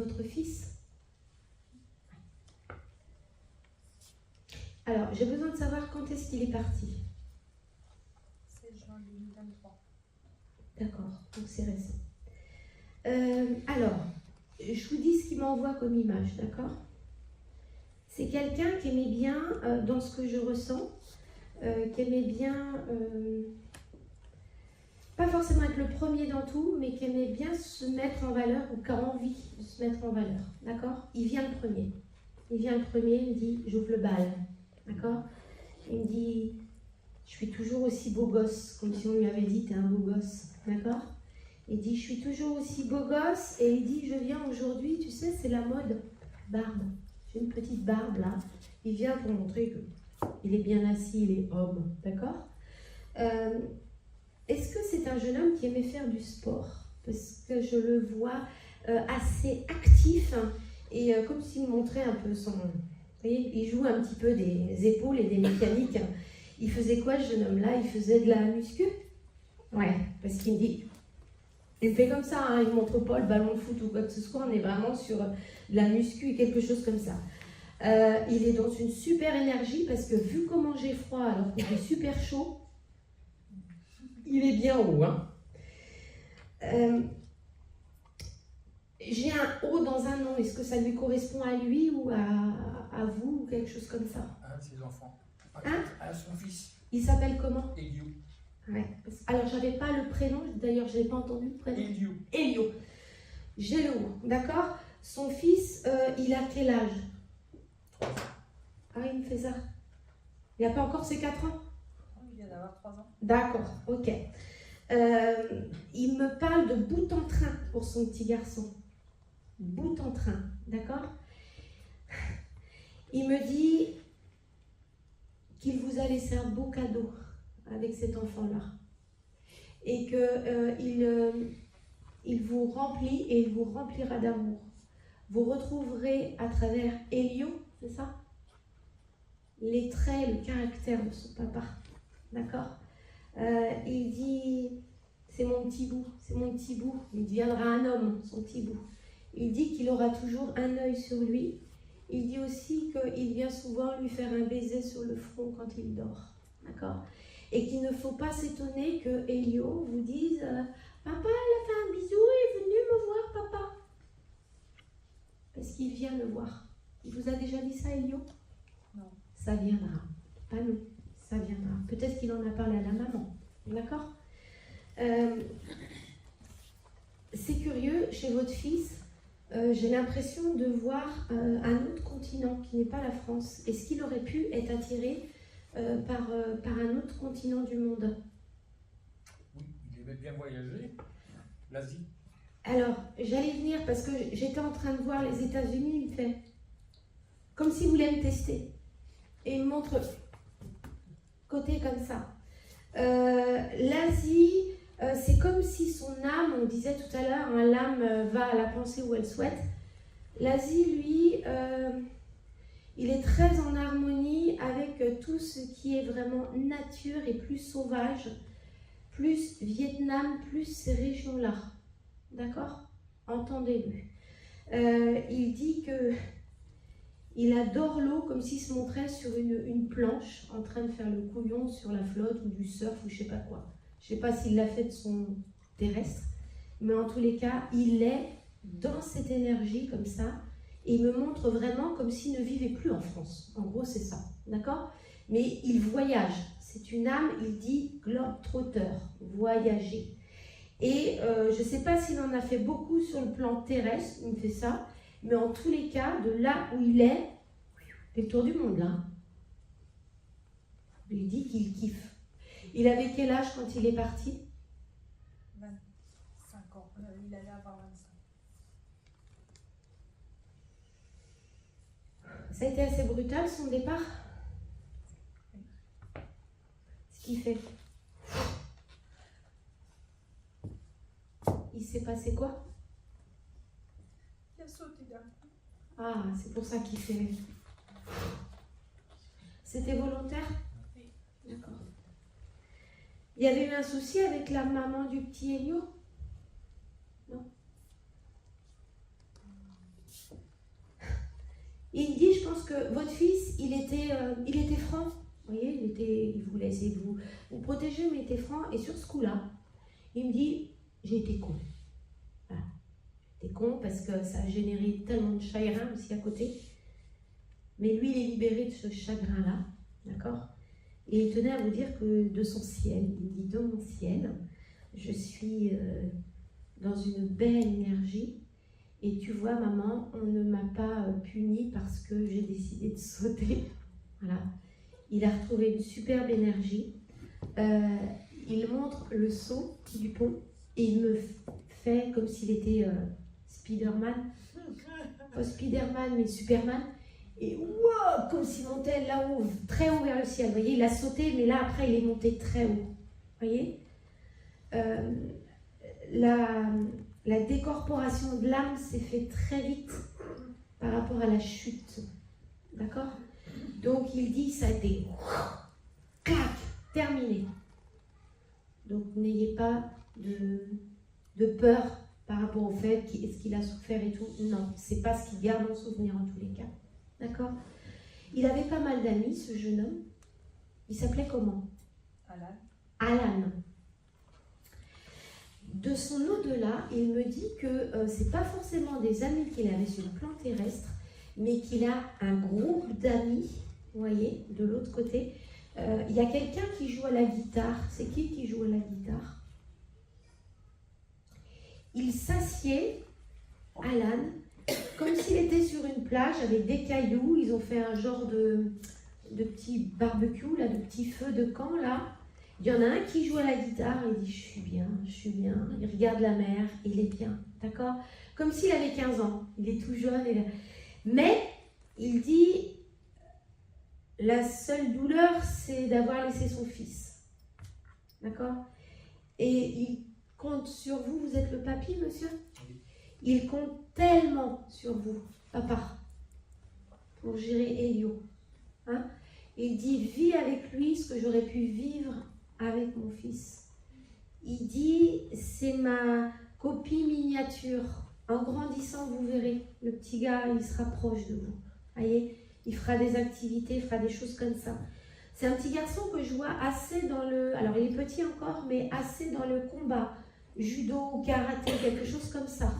votre fils? Alors, j'ai besoin de savoir quand est-ce qu'il est parti. 16 juin 2023. D'accord, donc c'est récent. Alors, je vous dis ce qu'il m'envoie comme image, d'accord? C'est quelqu'un qui aimait bien, dans ce que je ressens, qui aimait bien, pas forcément être le premier dans tout, mais qui aimait bien se mettre en valeur ou qui a envie de se mettre en valeur, d'accord? Il vient le premier. Il vient le premier, il me dit, j'ouvre le bal, d'accord? Il me dit, je suis toujours aussi beau gosse, comme si on lui avait dit, t'es un beau gosse, d'accord? Il dit, je suis toujours aussi beau gosse, et il dit, je viens aujourd'hui, tu sais, c'est la mode, barbe. J'ai une petite barbe là. Il vient pour montrer qu'il est bien assis, il est homme, d'accord? Est-ce que c'est un jeune homme qui aimait faire du sport? Parce que je le vois assez actif, hein, et comme s'il montrait un peu son... Vous voyez, il joue un petit peu des épaules et des mécaniques. Il faisait quoi, ce jeune homme-là? Il faisait de la muscu? Ouais, parce qu'il me dit... Il fait comme ça, hein, il ne montre pas le ballon de foot ou quoi que ce soit, on est vraiment sur de la muscu et quelque chose comme ça. Il est dans une super énergie parce que vu comment j'ai froid alors qu'il fait super chaud, il est bien haut. Hein. J'ai un O dans un nom, est-ce que ça lui correspond à lui ou à vous ou quelque chose comme ça? Un de ses enfants. Hein? À son fils. Il s'appelle comment? Elio. Ouais. Alors j'avais pas le prénom, d'ailleurs je n'ai pas entendu le prénom. Elio. Elio. J'ai le O, d'accord? Son fils, il a quel âge? Ah, il me fait ça. Il n'a pas encore ses 4 ans? Il vient d'avoir 3 ans. D'accord, ok. Il me parle de bout en train pour son petit garçon. Bout en train, d'accord? Il me dit qu'il vous a laissé un beau cadeau avec cet enfant-là. Et qu'il il vous remplit et il vous remplira d'amour. Vous retrouverez à travers Elio, c'est ça? Les traits, le caractère de son papa. D'accord? Il dit, c'est mon petit bout, c'est mon petit bout. Il deviendra un homme, son petit bout. Il dit qu'il aura toujours un œil sur lui. Il dit aussi qu'il vient souvent lui faire un baiser sur le front quand il dort. D'accord? Et qu'il ne faut pas s'étonner que Elio vous dise papa, elle a fait un bisou, il est venu me voir, papa. Parce qu'il vient le voir. Il vous a déjà dit ça, Elio? Non. Ça viendra. Pas nous. Ça viendra. Peut-être qu'il en a parlé à la maman. D'accord? C'est curieux, chez votre fils, j'ai l'impression de voir un autre continent qui n'est pas la France. Est-ce qu'il aurait pu être attiré par un autre continent du monde? Oui, il aimait bien voyager. L'Asie. Alors, j'allais venir parce que j'étais en train de voir les États-Unis, il me fait comme s'il voulait me tester. Et il me montre côté comme ça. L'Asie, c'est comme si son âme, on disait tout à l'heure, hein, l'âme va à la pensée où elle souhaite. L'Asie, lui, il est très en harmonie avec tout ce qui est vraiment nature et plus sauvage, plus Vietnam, plus ces régions-là. D'accord? Entendez-le. Il dit que il adore l'eau comme s'il se montrait sur une planche en train de faire le couillon sur la flotte ou du surf ou je sais pas quoi. Je sais pas s'il l'a fait de son terrestre, mais en tous les cas, il est dans cette énergie comme ça et il me montre vraiment comme s'il ne vivait plus en France. En gros, c'est ça. D'accord? Mais il voyage. C'est une âme, il dit globe-trotteur, voyager. Et je ne sais pas s'il en a fait beaucoup sur le plan terrestre, il me fait ça, mais en tous les cas, de là où il est, fait le tour du monde là. Il dit qu'il kiffe. Il avait quel âge quand il est parti? 25 ans. Il allait avoir 25. Ça a été assez brutal son départ? Ce qu'il fait. Il s'est passé quoi? Il a sauté d'un coup. Ah, c'est pour ça qu'il fait. C'était volontaire? Oui. D'accord. Il y avait eu un souci avec la maman du petit Elio? Non? Il me dit, je pense que votre fils, il était franc. Vous voyez, il voulait essayer de vous protéger, mais il était franc. Et sur ce coup-là, il me dit, j'ai été con. Voilà. J'ai été con parce que ça a généré tellement de chagrin aussi à côté. Mais lui, il est libéré de ce chagrin-là. D'accord? Et il tenait à vous dire que de son ciel, il dit, de mon ciel, je suis dans une belle énergie. Et tu vois, maman, on ne m'a pas punie parce que j'ai décidé de sauter. Voilà. Il a retrouvé une superbe énergie. Il montre le saut du pont et il me fait comme s'il était Spider-Man. Pas Spider-Man, mais Superman. Et wow, comme s'il montait là-haut, très haut vers le ciel. Vous voyez, il a sauté, mais là, après, il est monté très haut. Vous voyez, la décorporation de l'âme s'est fait très vite par rapport à la chute. D'accord? Donc, il dit, ça a été clac, terminé. Donc, n'ayez pas de peur par rapport au fait est-ce qu'il a souffert et tout. Non, c'est pas ce qu'il garde en souvenir en tous les cas. D'accord? Il avait pas mal d'amis, ce jeune homme. Il s'appelait comment? Alan. Alan. De son au-delà, il me dit que c'est pas forcément des amis qu'il avait sur le plan terrestre, mais qu'il a un groupe d'amis, vous voyez, de l'autre côté. Il y a quelqu'un qui joue à la guitare. C'est qui joue à la guitare? Il s'assied, Alan, comme s'il était sur une plage avec des cailloux. Ils ont fait un genre de petit barbecue, là, de petit feu de camp, là. Il y en a un qui joue à la guitare, il dit « je suis bien, je suis bien ». Il regarde la mer, il est bien, d'accord? Comme s'il avait 15 ans, il est tout jeune. Mais il dit « la seule douleur, c'est d'avoir laissé son fils ». D'accord? Et il compte sur vous, vous êtes le papy, monsieur? Il compte tellement sur vous, papa, pour gérer Elio. Hein? Il dit, vis avec lui ce que j'aurais pu vivre avec mon fils. Il dit, c'est ma copie miniature. En grandissant, vous verrez, le petit gars, il se rapproche de vous. Voyez, il fera des activités, il fera des choses comme ça. C'est un petit garçon que je vois assez dans le... Alors, il est petit encore, mais assez dans le combat. Judo, karaté, quelque chose comme ça.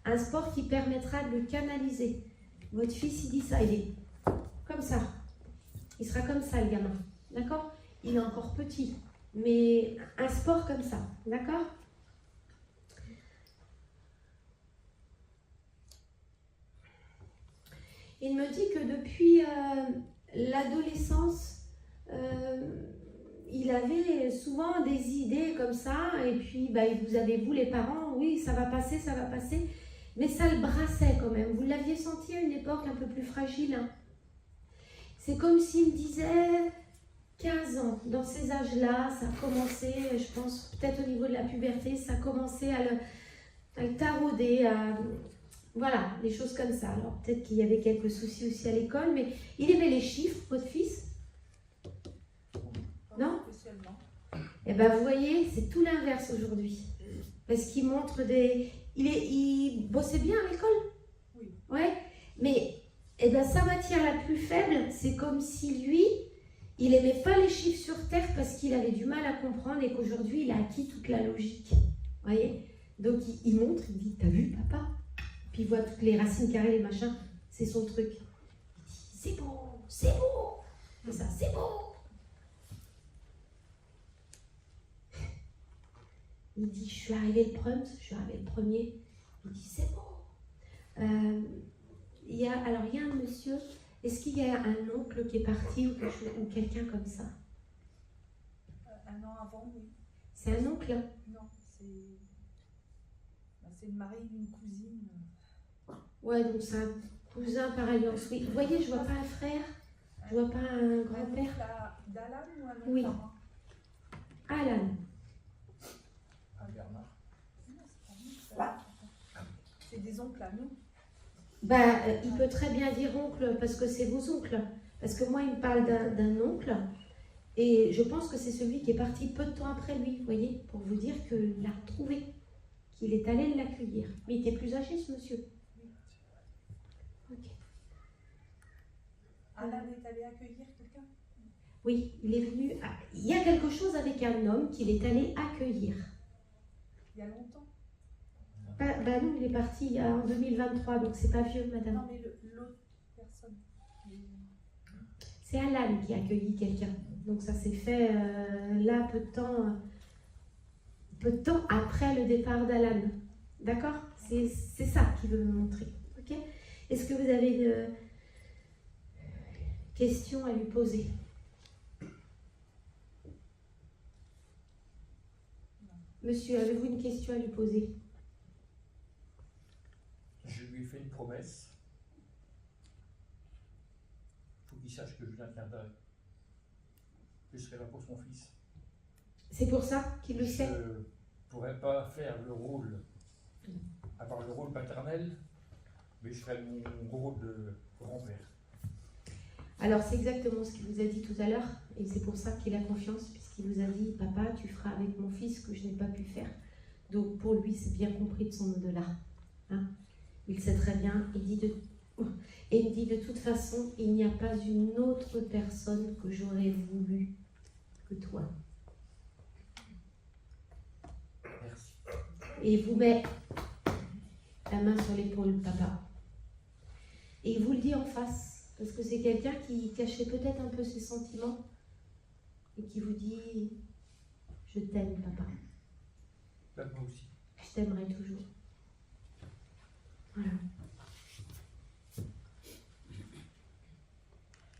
Un sport qui permettra de le canaliser. Votre fils, il dit ça, il est comme ça. Il sera comme ça, le gamin. D'accord? Il est encore petit. Mais un sport comme ça. D'accord? Il me dit que depuis l'adolescence, il avait souvent des idées comme ça. Et puis, vous avez, vous les parents, oui, ça va passer, ça va passer. Mais ça le brassait quand même. Vous l'aviez senti à une époque un peu plus fragile. Hein? C'est comme s'il me disait 15 ans. Dans ces âges-là, ça a commencé, je pense, peut-être au niveau de la puberté, ça a commencé à le tarauder, voilà, des choses comme ça. Alors peut-être qu'il y avait quelques soucis aussi à l'école, mais il aimait les chiffres, votre fils? Non? Spécialement. Eh bien, vous voyez, c'est tout l'inverse aujourd'hui. Parce qu'il montre des... Il bossait bien à l'école? Oui. Ouais, mais sa matière la plus faible, c'est comme si lui, il n'aimait pas les chiffres sur Terre parce qu'il avait du mal à comprendre et qu'aujourd'hui, il a acquis toute la logique. Vous voyez? Donc, il montre, il dit, t'as vu, papa? Puis il voit toutes les racines carrées, les machins, c'est son truc. Il dit, c'est beau, c'est beau. Et ça, c'est beau. Il dit, je suis arrivé le premier. Il dit, c'est beau. Il y a un monsieur, est-ce qu'il y a un oncle qui est parti ou quelque chose, ou quelqu'un comme ça? Un an avant, oui. C'est un oncle? Non, c'est le mari d'une cousine. Ouais, donc c'est un cousin par alliance. Oui. Vous voyez, je vois pas un frère, je vois pas un grand-père. D'Alan ou un oncle? Oui. Alan. Bernard. Non, c'est pas nous, c'est des oncles à nous. Il peut très bien dire oncle parce que c'est vos oncles. Parce que moi, il me parle d'un oncle et je pense que c'est celui qui est parti peu de temps après lui, vous voyez, pour vous dire qu'il l'a retrouvé, qu'il est allé l'accueillir. Mais il était plus âgé, ce monsieur. Ok. Alan est allé accueillir quelqu'un? Oui, il est venu. Il y a quelque chose avec un homme qu'il est allé accueillir. Il y a longtemps? Bah non, il est parti en 2023, donc c'est pas vieux, madame. Non, mais l'autre personne. C'est Alan qui a accueilli quelqu'un. Donc ça s'est fait là peu de temps après le départ d'Alan. D'accord? C'est ça qu'il veut me montrer. Ok? Est-ce que vous avez une question à lui poser? Monsieur, avez-vous une question à lui poser? Je lui ai fait une promesse. Il faut qu'il sache que je viendrai. Je serai là pour son fils. C'est pour ça qu'il le sait? Je ne pourrais pas faire le rôle, avoir le rôle paternel, mais je ferai mon rôle de grand-père. Alors c'est exactement ce qu'il vous a dit tout à l'heure, et c'est pour ça qu'il a confiance, puisqu'il vous a dit, papa, tu feras avec mon fils ce que je n'ai pas pu faire. Donc pour lui, c'est bien compris de son au-delà. Hein? Il sait très bien, et il dit de toute façon, il n'y a pas une autre personne que j'aurais voulu que toi. Merci. Et il vous met la main sur l'épaule, papa. Et il vous le dit en face, parce que c'est quelqu'un qui cachait peut-être un peu ses sentiments et qui vous dit « Je t'aime, papa. Là, moi aussi. Je t'aimerai toujours. » Voilà.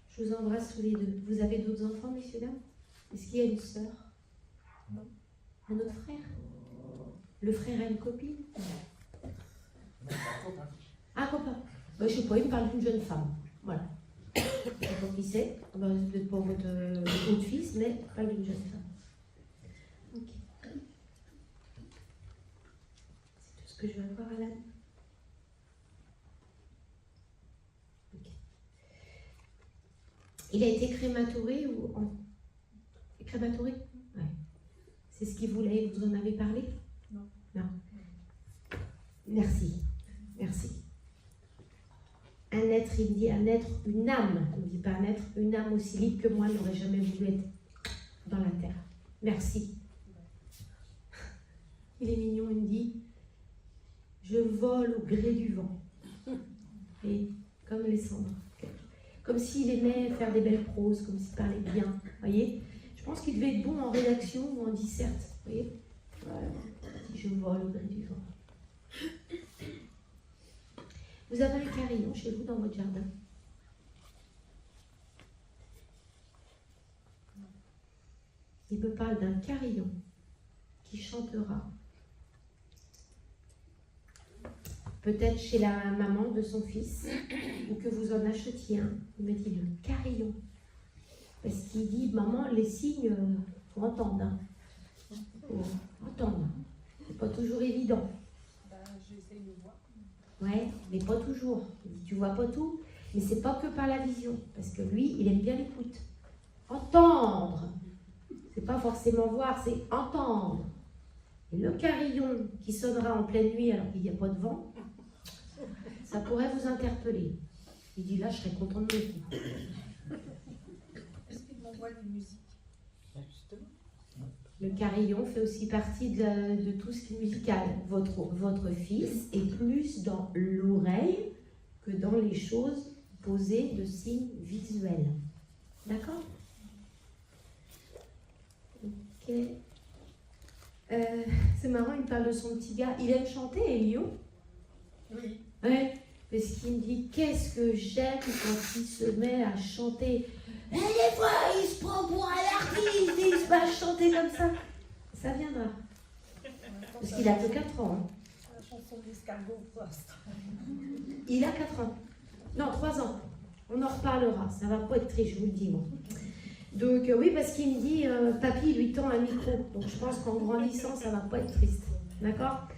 Je vous embrasse tous les deux. Vous avez d'autres enfants, messieurs, dames? Est-ce qu'il y a une sœur? Non. Un autre frère? Le frère a une copine? Non, c'est un copain. Un copain. Je ne sais pas, il me parle d'une jeune femme. Voilà. Je ne sais pas qui c'est. C'est peut-être pas votre fils, mais il parle d'une jeune femme. Ok. C'est tout ce que je vais avoir, Alan. Ok. Il a été crématoré ou en... Crématoré? Ouais. C'est ce qu'il voulait, vous en avez parlé? Non. Non. Merci. Merci. Un être, il dit un être, une âme. Il ne dit pas un être, une âme aussi libre que moi n'aurait jamais voulu être dans la terre. Merci. Il est mignon, il me dit je vole au gré du vent. Et comme les cendres. Comme s'il aimait faire des belles proses, comme s'il parlait bien. Voyez? Je pense qu'il devait être bon en rédaction ou en disserte. Voyez? Voilà. Je vole au gré du vent. Vous avez un carillon chez vous dans votre jardin? Il me parle d'un carillon qui chantera. Peut-être chez la maman de son fils, ou que vous en achetiez un. Il me dit le carillon. Parce qu'il dit, maman, les signes, faut entendre. Hein. Faut entendre. C'est pas toujours évident. J'essaye de voir. Ouais, mais pas toujours. Il dit, tu vois pas tout, mais c'est pas que par la vision, parce que lui, il aime bien l'écoute. Entendre. C'est pas forcément voir, c'est entendre. Et le carillon qui sonnera en pleine nuit alors qu'il n'y a pas de vent, ça pourrait vous interpeller. Il dit, là, je serais content de l'écouter. Est-ce qu'il m'envoie des musiques? Justement. Le carillon fait aussi partie de tout ce qui est musical. Votre fils est plus dans l'oreille que dans les choses posées de signes visuels. D'accord? Ok. C'est marrant, il parle de son petit gars. Il aime chanter, Elio? Oui. Ouais, parce qu'il me dit qu'est-ce que j'aime quand il se met à chanter. Et des fois, il se prend pour un artiste et il se met à chanter comme ça. Ça viendra. Parce qu'il a que 4 ans. Hein. La chanson de l'escargot pour l'instant. Il a 4 ans. Non, 3 ans. On en reparlera. Ça va pas être triste, je vous le dis, moi. Donc, oui, parce qu'il me dit, papy, il lui tend un micro. Donc, je pense qu'en grandissant, ça va pas être triste. D'accord?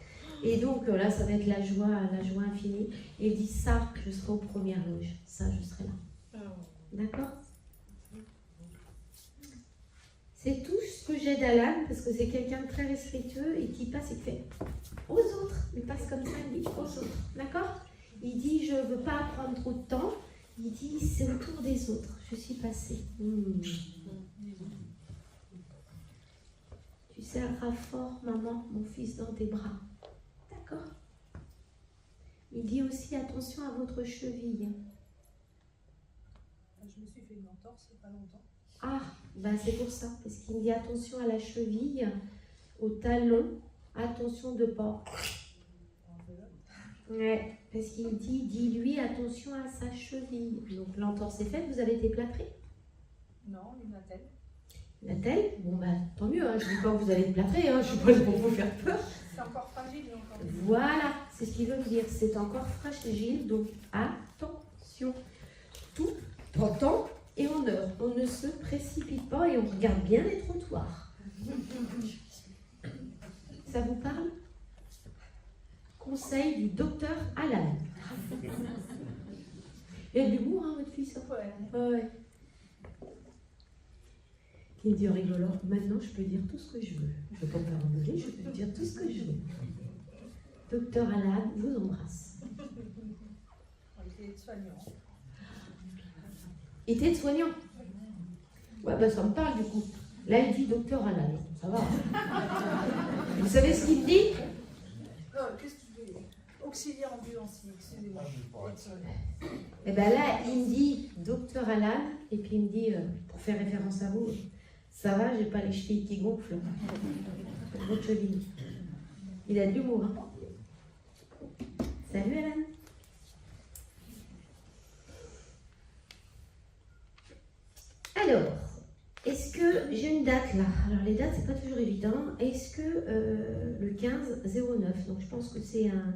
Et donc, là, ça va être la joie infinie. Et il dit, ça, je serai aux premières loges. Ça, je serai là. D'accord? C'est tout ce que j'ai d'Alan, parce que c'est quelqu'un de très respectueux et qui passe et qui fait aux autres. Il passe comme ça, il dit aux autres. D'accord? Il dit, je ne veux pas prendre trop de temps. Il dit, c'est au tour des autres, je suis passée. Tu serreras fort, maman, mon fils, dans tes bras. D'accord. Il dit aussi, attention à votre cheville. Je me suis fait une entorse il n'y a pas longtemps. Ah, ben c'est pour ça, parce qu'il me dit, attention à la cheville, au talon, attention de pas. Ouais, parce qu'il dit, dis-lui attention à sa cheville. Donc l'entorse est faite, vous avez été plâtré? Non, une attelle. L'a-t-elle? Bon bah tant mieux, hein. Je ne dis pas que vous allez être plâtré, hein. Je ne suis pas là pour vous faire peur. C'est encore fragile encore. Voilà, c'est ce qu'il veut me dire, c'est encore fragile, donc attention. Tout en temps et en heure. On ne se précipite pas et on regarde bien les trottoirs. Ça vous parle? Conseil du docteur Alan. Il y a de l'humour, hein, votre fils? Ouais. Qui me dit en rigolant, maintenant je peux dire tout ce que je veux. Je ne veux pas me faire engueuler, je peux dire tout ce que je veux. Docteur Alan vous embrasse. Il était soignant. Il était soignant. Ouais, bah ça me parle du coup. Là, il dit docteur Alan. Ça va. Vous savez ce qu'il me dit? Qu'est-ce que tu veux? Auxiliaire ambulancier, excusez-moi. Et bien là, il me dit docteur Alan, et puis il me dit, pour faire référence à vous, ça va, j'ai pas les chevilles qui gonflent. Votre cheville. Il a de l'humour, hein. Salut Alan. Alors, est-ce que j'ai une date là? Alors les dates, c'est pas toujours évident. Est-ce que le 15-09, donc je pense que c'est un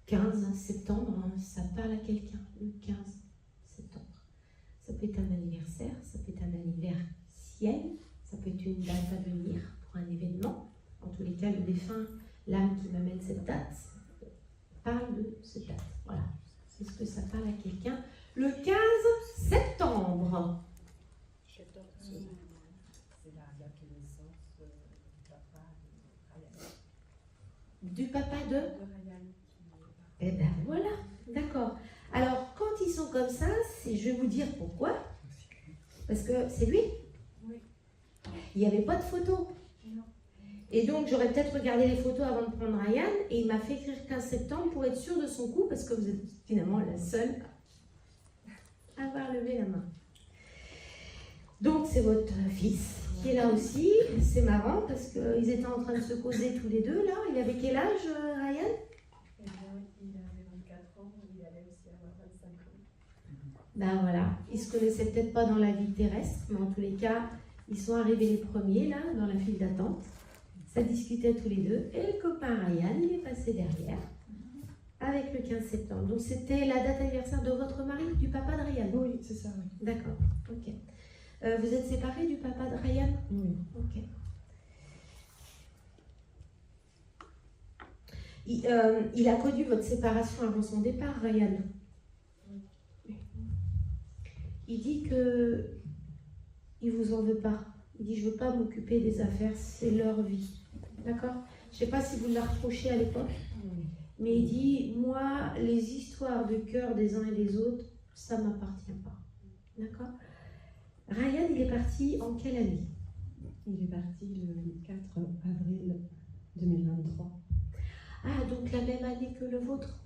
15 septembre, hein, ça parle à quelqu'un, le 15 septembre. Ça peut être un anniversaire, ça peut être un anniversaire, ça peut être une date à venir pour un événement. En tous les cas, le défunt, l'âme qui m'amène cette date, parle de cette date. Voilà, c'est ce que ça parle à quelqu'un. Le 15 septembre. C'est la connaissance du papa de Ryan. Du papa de Ryan. Eh bien voilà, d'accord. Alors, quand ils sont comme ça, je vais vous dire pourquoi. Parce que c'est lui. Oui. Il n'y avait pas de photo. Non. Et donc, j'aurais peut-être regardé les photos avant de prendre Ryan. Et il m'a fait écrire 15 septembre pour être sûr de son coup, parce que vous êtes finalement la seule à avoir levé la main. Donc, c'est votre fils qui est là aussi. C'est marrant parce qu'ils étaient en train de se causer tous les deux là. Il avait quel âge, Ryan? Eh bien, il avait 24 ans, il allait aussi avoir 25 ans. Ben voilà, ils se connaissaient peut-être pas dans la vie terrestre, mais en tous les cas, ils sont arrivés les premiers là, dans la file d'attente. Ça discutait tous les deux. Et le copain Ryan, il est passé derrière avec le 15 septembre. Donc c'était la date anniversaire de votre mari, du papa de Ryan? Oui, c'est ça, oui. D'accord, ok. Vous êtes séparés du papa de Ryan? Oui. Ok. Il a connu votre séparation avant son départ, Ryan. Il dit que il vous en veut pas. Il dit je veux pas m'occuper des affaires, c'est leur vie. D'accord? Je sais pas si vous l'a reproché à l'époque, mais il dit moi les histoires de cœur des uns et des autres, ça m'appartient pas. D'accord? Ryan, il est parti en quelle année? Il est parti le 4 avril 2023. Ah, donc la même année que le vôtre?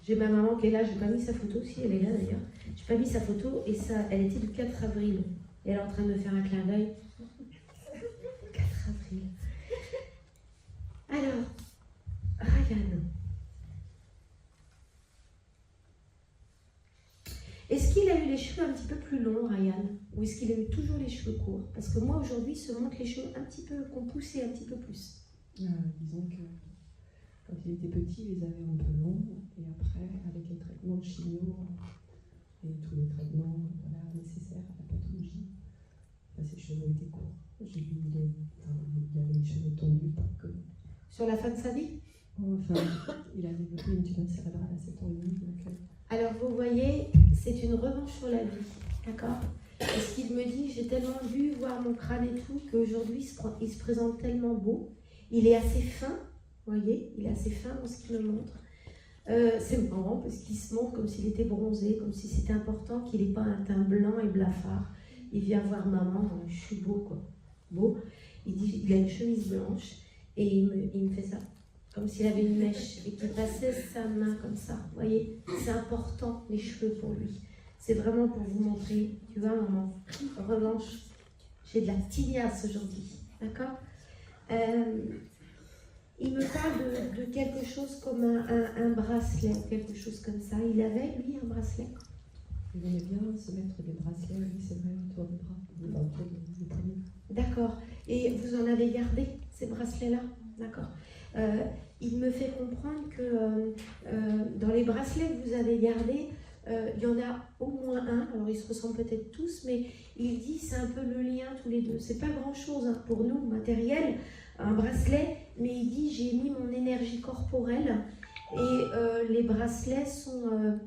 J'ai ma maman qui est là, j'ai pas mis sa photo, si elle est là d'ailleurs. J'ai pas mis sa photo et ça, elle était du 4 avril. Et elle est en train de me faire un clin d'œil. 4 avril. Alors, Ryan. Est-ce qu'il a eu les cheveux un petit peu plus longs, Ryan? Ou est-ce qu'il a eu toujours les cheveux courts? Parce que moi, aujourd'hui, il se montre les cheveux un petit peu, qu'on poussait un petit peu plus. Disons que quand il était petit, il les avait un peu longs. Et après, avec les traitements de chimio et tous les traitements nécessaires à la pathologie, ses cheveux étaient courts. J'ai vu il avait les cheveux tendus pour que... Sur la fin de sa vie? Enfin, il a développé une tumeur cérébrale à 7 ans et demi. Donc, Alors vous voyez, c'est une revanche sur la vie, d'accord? Parce qu'il me dit, j'ai tellement vu voir mon crâne et tout, qu'aujourd'hui il se présente tellement beau. Il est assez fin, vous voyez, il est assez fin dans ce qu'il me montre. C'est marrant parce qu'il se montre comme s'il était bronzé, comme si c'était important qu'il n'ait pas un teint blanc et blafard. Il vient voir maman, je suis beau quoi, beau. Il dit, il a une chemise blanche et il me fait ça, comme s'il avait une mèche et qu'il passait sa main comme ça. Vous voyez, c'est important les cheveux pour lui. C'est vraiment pour vous montrer, tu vois maman. En revanche, j'ai de la tignasse aujourd'hui, d'accord. Il me parle de quelque chose comme un bracelet, quelque chose comme ça. Il avait, lui, un bracelet. Il aimait bien se mettre des bracelets, oui, c'est vrai, autour des bras, autour des poignets. D'accord. Et vous en avez gardé, ces bracelets-là? D'accord. Il me fait comprendre que dans les bracelets que vous avez gardés, il y en a au moins un, alors ils se ressemblent peut-être tous, mais il dit c'est un peu le lien tous les deux. C'est pas grand-chose hein, pour nous, matériel, un bracelet, mais il dit j'ai mis mon énergie corporelle et les bracelets sont...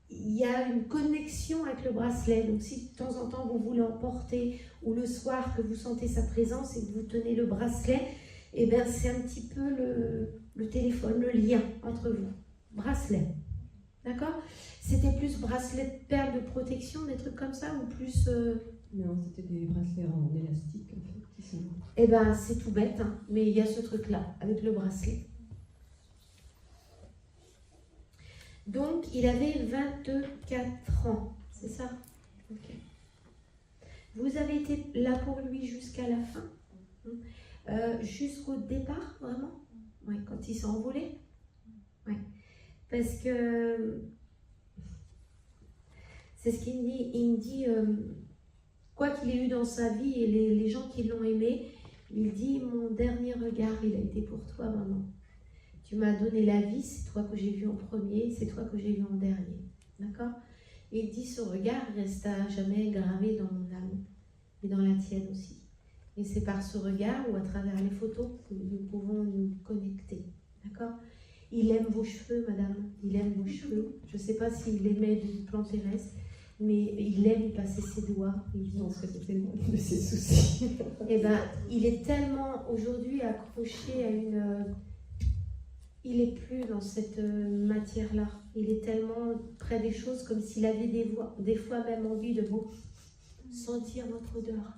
il y a une connexion avec le bracelet, donc si de temps en temps vous voulez emporter ou le soir que vous sentez sa présence et que vous tenez le bracelet, et bien c'est un petit peu le téléphone, le lien entre vous. Bracelet, d'accord? C'était plus bracelet de perles de protection, des trucs comme ça, ou plus... Non, c'était des bracelets en élastique en fait, qui sont... Eh bien c'est tout bête, hein, mais il y a ce truc-là, avec le bracelet. Donc, il avait 24 ans, c'est ça? Ok. Vous avez été là pour lui jusqu'à la fin? Jusqu'au départ, vraiment? Oui, quand il s'est envolé? Oui. Parce que, c'est ce qu'il me dit, il me dit, quoi qu'il ait eu dans sa vie et les gens qui l'ont aimé, il dit, mon dernier regard, il a été pour toi, maman. Tu m'as donné la vie, c'est toi que j'ai vu en premier, c'est toi que j'ai vu en dernier. D'accord? Et il dit, ce regard reste à jamais gravé dans mon âme et dans la tienne aussi. Et c'est par ce regard ou à travers les photos que nous pouvons nous connecter. D'accord? Il aime vos cheveux, madame. Il aime vos cheveux. Je ne sais pas s'il aimait du plan terrestre, mais il aime y passer ses doigts. Je pense que c'était le de ses soucis. Eh bien, il est tellement aujourd'hui accroché à une... il n'est plus dans cette matière-là. Il est tellement près des choses comme s'il avait des fois même envie de vous sentir votre odeur.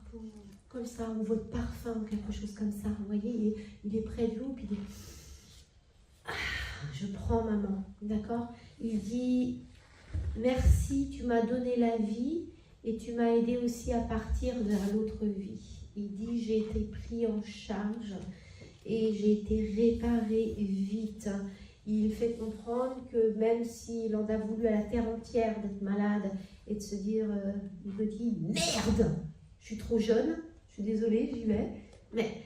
Comme ça, ou votre parfum, ou quelque chose comme ça. Vous voyez, il est près de vous, puis il dit ah, je prends maman. D'accord? Il dit merci, tu m'as donné la vie et tu m'as aidé aussi à partir vers l'autre vie. Il dit j'ai été pris en charge et j'ai été réparé vite. Il fait comprendre que même s'il en a voulu à la terre entière d'être malade et de se dire, il me dit merde, je suis trop jeune, je suis désolée, j'y vais. Mais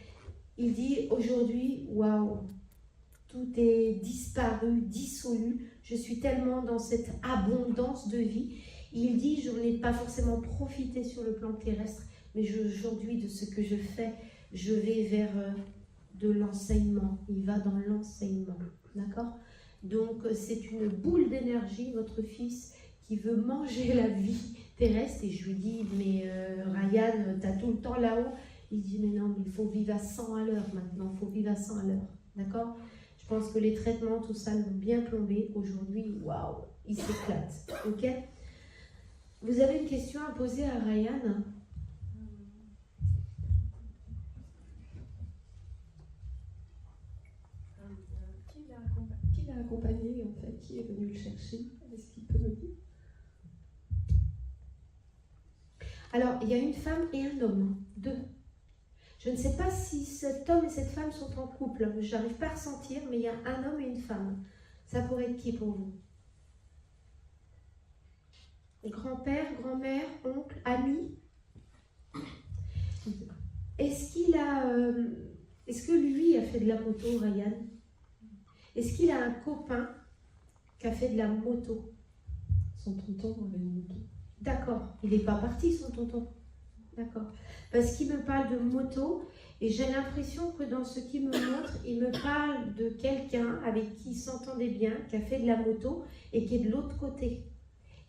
il dit aujourd'hui, waouh, tout est disparu, dissolu. Je suis tellement dans cette abondance de vie. Il dit, je n'ai pas forcément profité sur le plan terrestre, mais aujourd'hui de ce que je fais, je vais vers de l'enseignement. Il va dans l'enseignement, d'accord? Donc c'est une boule d'énergie, votre fils, qui veut manger la vie terrestre. Et je lui dis, mais Ryan, tu as tout le temps là-haut. Il dit, mais non, mais il faut vivre à 100 à l'heure maintenant, il faut vivre à 100 à l'heure, d'accord? Je pense que les traitements, tout ça, l'ont bien plombé. Aujourd'hui, waouh, il s'éclate, ok? Vous avez une question à poser à Ryan? Qui l'a accompagné en fait? Qui est venu le chercher? Est-ce qu'il peut me dire? Alors, il y a une femme et un homme, deux. Je ne sais pas si cet homme et cette femme sont en couple. Je n'arrive pas à ressentir, mais il y a un homme et une femme. Ça pourrait être qui pour vous? Grand-père, grand-mère, oncle, ami? Est-ce que lui a fait de la moto, Ryan? Est-ce qu'il a un copain qui a fait de la moto? Son tonton avait une moto. D'accord, il n'est pas parti son tonton. D'accord. Parce qu'il me parle de moto et j'ai l'impression que dans ce qu'il me montre, il me parle de quelqu'un avec qui il s'entendait bien, qui a fait de la moto et qui est de l'autre côté.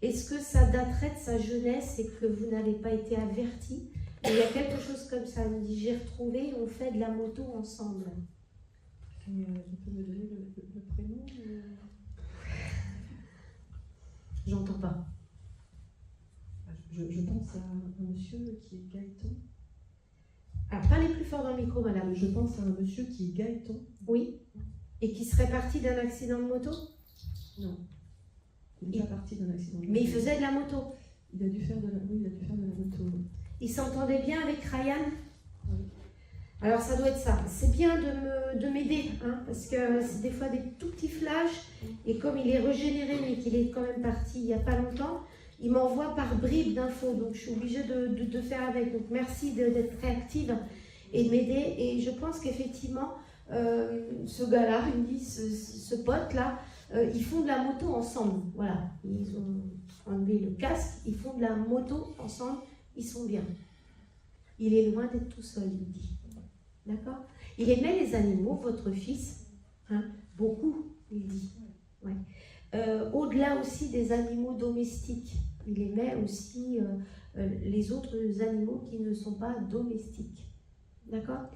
Est-ce que ça daterait de sa jeunesse et que vous n'avez pas été averti Et il y a quelque chose comme ça. Elle me dit, j'ai retrouvé, on fait de la moto ensemble. Et tu peux me donner le prénom J'entends pas. Je pense à un monsieur qui est Gaëtan. Alors, parlez plus fort dans le micro, madame. Je pense à un monsieur qui est Gaëtan. Oui. Et qui serait parti d'un accident de moto? Non. Il n'est pas parti d'un accident. Mais il faisait de la moto. Il a dû faire de la moto. Il s'entendait bien avec Ryan? Oui. Alors ça doit être ça. C'est bien de m'aider, hein, parce que c'est des fois des tout petits flashs, et comme il est régénéré, mais qu'il est quand même parti il n'y a pas longtemps, il m'envoie par bribes d'infos, donc je suis obligée de faire avec. Donc merci d'être réactive et de m'aider. Et je pense qu'effectivement, ce gars-là, il me dit, ce pote-là, ils font de la moto ensemble. Voilà, ils ont enlevé le casque, ils font de la moto ensemble, ils sont bien. Il est loin d'être tout seul, il me dit. D'accord? Il aimait les animaux, votre fils, hein, beaucoup, il dit. Ouais. Au-delà aussi des animaux domestiques, il aimait aussi les autres animaux qui ne sont pas domestiques. D'accord?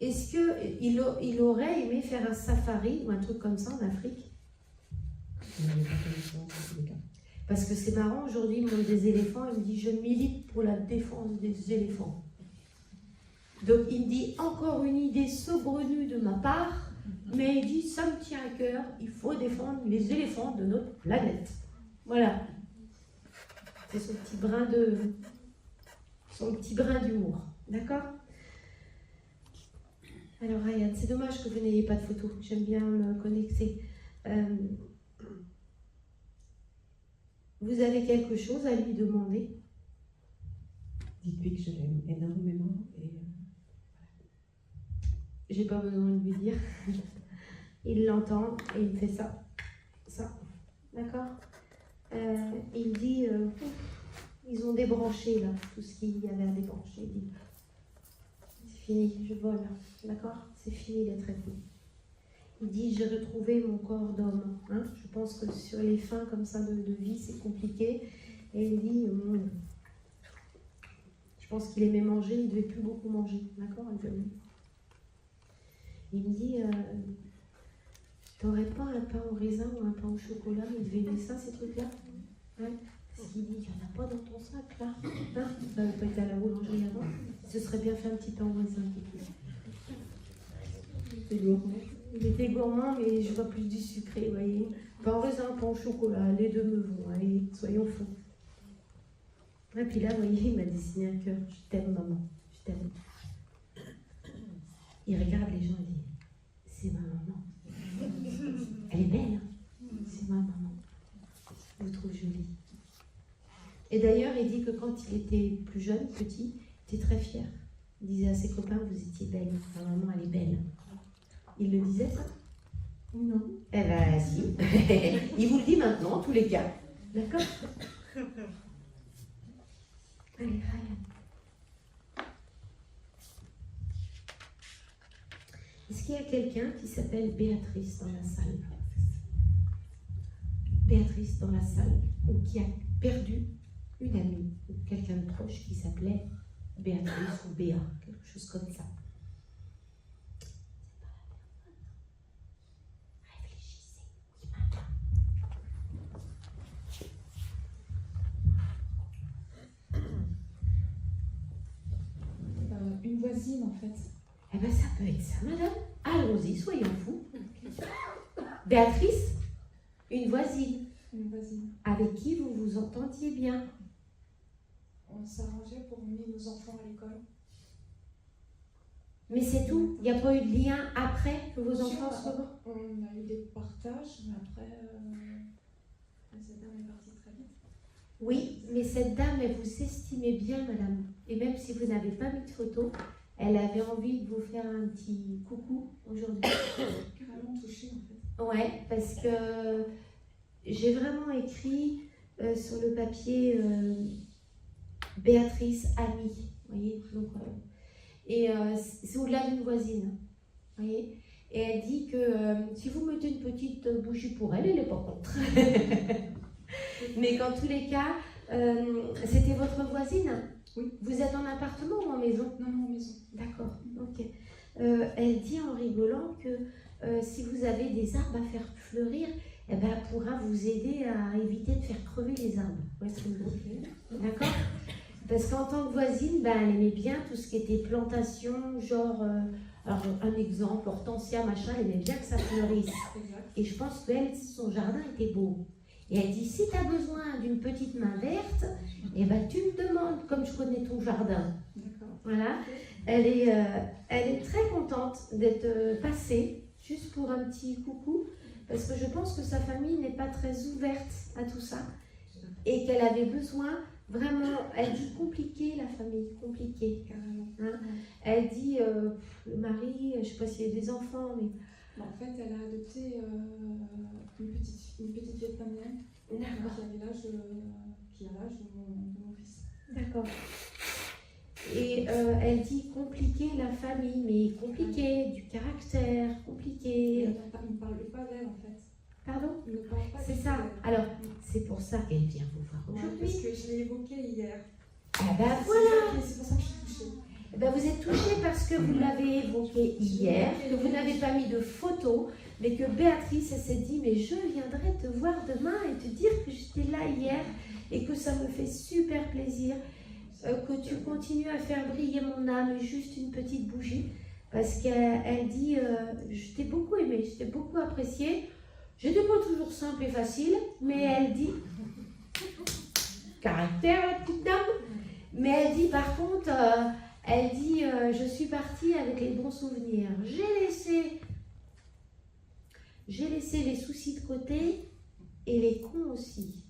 Est-ce qu'il aurait aimé faire un safari ou un truc comme ça en Afrique? Parce que c'est marrant, aujourd'hui, il me montre des éléphants, il me dit, je milite pour la défense des éléphants. Donc il me dit, encore une idée saugrenue de ma part, mais il dit, ça me tient à cœur, il faut défendre les éléphants de notre planète. Voilà. C'est son petit brin d'humour. D'accord? Alors Ryan, c'est dommage que vous n'ayez pas de photos, j'aime bien me connecter. Vous avez quelque chose à lui demander? Dites-lui que je l'aime énormément et j'ai pas besoin de lui dire. Il l'entend et il fait ça. D'accord? Il dit, ils ont débranché là, tout ce qu'il y avait à débrancher. Il dit, c'est fini, je vole. D'accord? C'est fini les traitements. Il dit, j'ai retrouvé mon corps d'homme. Hein? Je pense que sur les fins comme ça de vie, c'est compliqué. Et il dit, je pense qu'il aimait manger, il ne devait plus beaucoup manger. D'accord? Il me dit, t'aurais pas un pain au raisin ou un pain au chocolat? Il devait aimer ça, ces trucs-là. Ouais. Parce qu'il dit, il n'y en a pas dans ton sac, là. Hein? Ça n'avait pas été à la boulangerie avant. Ce serait bien fait un petit pain au raisin. c'est gourmand. Il était gourmand, mais je vois plus du sucré, vous voyez. Pain au raisin, pain au chocolat, les deux me vont, allez, soyons fous. Et puis là, vous voyez, il m'a dessiné un cœur. Je t'aime, maman, je t'aime. Il regarde les gens et dit, c'est ma maman. Elle est belle, hein? C'est ma maman. Je vous trouve jolie. Et d'ailleurs, il dit que quand il était plus jeune, petit, il était très fier. Il disait à ses copains, vous étiez belle, ta maman, elle est belle. Il le disait, ça? Non. Eh ben, si. Il vous le dit maintenant, en tous les cas. D'accord? Allez, Ryan. Est-ce qu'il y a quelqu'un qui s'appelle Béatrice dans la salle? Béatrice dans la salle, ou qui a perdu une amie, ou quelqu'un de proche qui s'appelait Béatrice ou Béa, quelque chose comme ça. Réfléchissez, oui, madame. Une voisine en fait. Eh bien, ça peut être ça, madame. Allons-y, soyons fous. Béatrice, une voisine. Une voisine. Avec qui vous vous entendiez bien. On s'arrangeait pour emmener nos enfants à l'école. Mais c'est tout. Il n'y a pas eu de lien après que vos enfants soient... On a eu des partages, mais après, cette dame est partie très vite. Oui, mais cette dame, elle vous estimait bien, madame. Et même si vous n'avez pas mis de photo, elle avait envie de vous faire un petit coucou aujourd'hui. Carrément touchée en fait. Ouais, parce que j'ai vraiment écrit sur le papier Béatrice, amie. Vous voyez, donc, et c'est au-delà d'une voisine. Vous voyez, et elle dit que si vous mettez une petite bougie pour elle, elle n'est pas contre. Mais qu'en tous les cas, C'était votre voisine? Oui. Vous êtes en appartement ou en maison? Non, non, maison. D'accord, ok. Elle dit en rigolant que si vous avez des arbres à faire fleurir, eh ben, elle pourra vous aider à éviter de faire crever les arbres. Ouais, c'est bon. D'accord? Parce qu'en tant que voisine, ben, elle aimait bien tout ce qui était plantation, genre, alors un exemple, hortensia, machin, elle aimait bien que ça fleurisse. Exact. Et je pense qu'elle, son jardin était beau. Et elle dit, si tu as besoin d'une petite main verte, eh ben, tu me demandes, comme je connais ton jardin. D'accord. Voilà. Elle est très contente d'être passée, juste pour un petit coucou, parce que je pense que sa famille n'est pas très ouverte à tout ça. Et qu'elle avait besoin, vraiment, elle dit compliqué la famille, compliqué. Carrément. Hein. Ouais. Elle dit, le mari, je ne sais pas s'il y a des enfants, mais... En fait, elle a adopté une petite vietnamienne D'accord. qui a l'âge de mon fils. D'accord. Et elle dit compliqué la famille, mais compliqué, du caractère, compliqué. Il ne parle pas d'elle en fait. Pardon? Il ne parle pas C'est du tout ça. d'elle. Alors, c'est pour ça qu'elle vient vous voir Ouais, aujourd'hui. parce que je l'ai évoqué hier. Ah ben voilà. C'est pour ça que je suis touchée. Eh ben, vous êtes touchée parce que vous l'avez évoqué hier, que vous n'avez pas mis de photos, mais que Béatrice elle s'est dit, mais je viendrai te voir demain et te dire que j'étais là hier et que ça me fait super plaisir. Que tu continues à faire briller mon âme, juste une petite bougie, parce qu'elle dit, je t'ai beaucoup aimé, je t'ai beaucoup apprécié, j'étais pas toujours simple et facile, mais elle dit, caractère la petite dame, mais elle dit par contre, elle dit, je suis partie avec les bons souvenirs, j'ai laissé les soucis de côté et les cons aussi.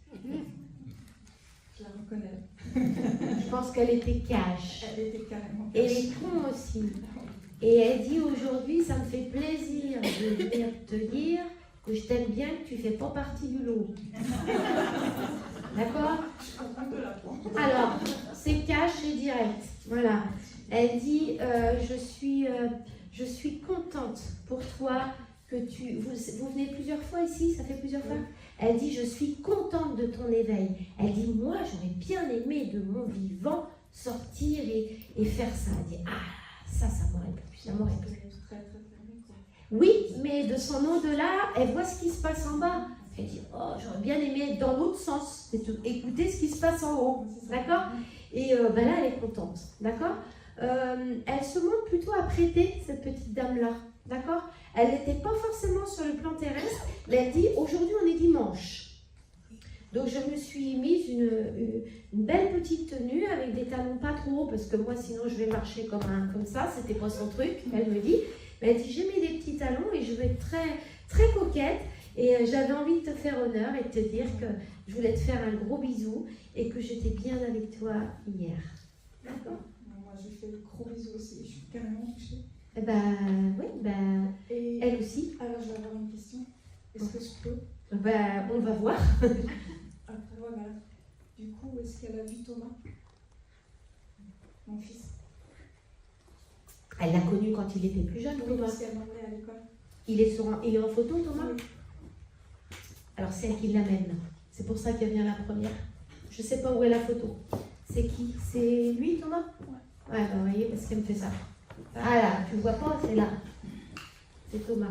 Je la reconnais. Je pense qu'elle était cash. Elle était carrément Et les cons aussi. Et elle dit aujourd'hui, ça me fait plaisir de venir te dire que je t'aime bien, que tu fais pas partie du lot. D'accord? Je suis contente de l'apprendre. Alors, c'est cash et direct. Voilà. Elle dit, je suis contente pour toi que vous venez plusieurs fois ici, ça fait plusieurs fois. Elle dit, je suis contente de ton éveil. Elle dit, moi, j'aurais bien aimé de mon vivant sortir et faire ça. Elle dit, ah, ça m'aurait plu, ça m'aurait plu. Très, très fermée, quoi. Oui, mais de son au-delà, elle voit ce qui se passe en bas. Elle dit, oh, j'aurais bien aimé être dans l'autre sens, écouter ce qui se passe en haut. C'est ça. D'accord? Et ben là, elle est contente. D'accord? Elle se montre plutôt apprêtée, cette petite dame-là. D'accord? Elle n'était pas forcément sur le plan terrestre, mais elle dit, aujourd'hui, on est dimanche. Donc, je me suis mise une belle petite tenue avec des talons pas trop hauts, parce que moi, sinon, je vais marcher comme ça. C'était pas son truc, elle me dit. Mais elle dit, j'ai mis des petits talons et je vais être très, très coquette. Et j'avais envie de te faire honneur et de te dire que je voulais te faire un gros bisou et que j'étais bien avec toi hier. D'accord? Moi, je fais le gros bisou aussi. Je suis carrément touchée. Eh ben, oui, ben, Et elle aussi. alors, je vais avoir une question. Est-ce que je peux? Ben, on va voir. Après, voilà. Du coup, est-ce qu'elle a vu Thomas? Mon fils. Elle l'a connu quand il était plus jeune, Oui, Thomas. parce qu'elle m'emmenait à l'école. Il est en photo, Thomas? Oui. Alors, c'est elle qui l'amène. C'est pour ça qu'elle vient la première. Je sais pas où est la photo. C'est qui? C'est lui, Thomas? Ouais, ben, vous voyez, parce qu'elle me fait ça. Ah là, tu vois pas, c'est là. C'est Thomas.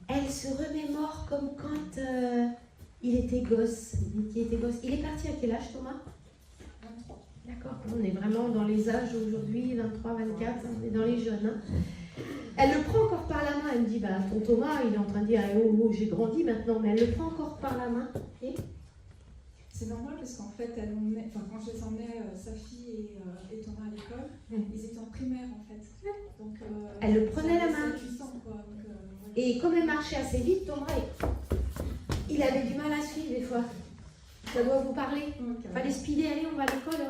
Elle se remémore comme quand il était gosse. Il est parti à quel âge, Thomas? 23. D'accord, on est vraiment dans les âges aujourd'hui, 23, 24, on est dans les jeunes. Hein. Elle le prend encore par la main, elle me dit, bah, ton Thomas, il est en train de dire, oh, oh, j'ai grandi maintenant, mais elle le prend encore par la main. Et C'est normal parce qu'en fait, quand je les emmenais, sa fille et Thomas à l'école, ils étaient en primaire en fait. Donc, elle le prenait la ça main. avait 8 ans, quoi. Donc, ouais. Et comme elle marchait assez vite, Thomas, il avait du mal à suivre des fois. Ça doit vous parler. Ok. Fallait speeder, allez, on va à l'école,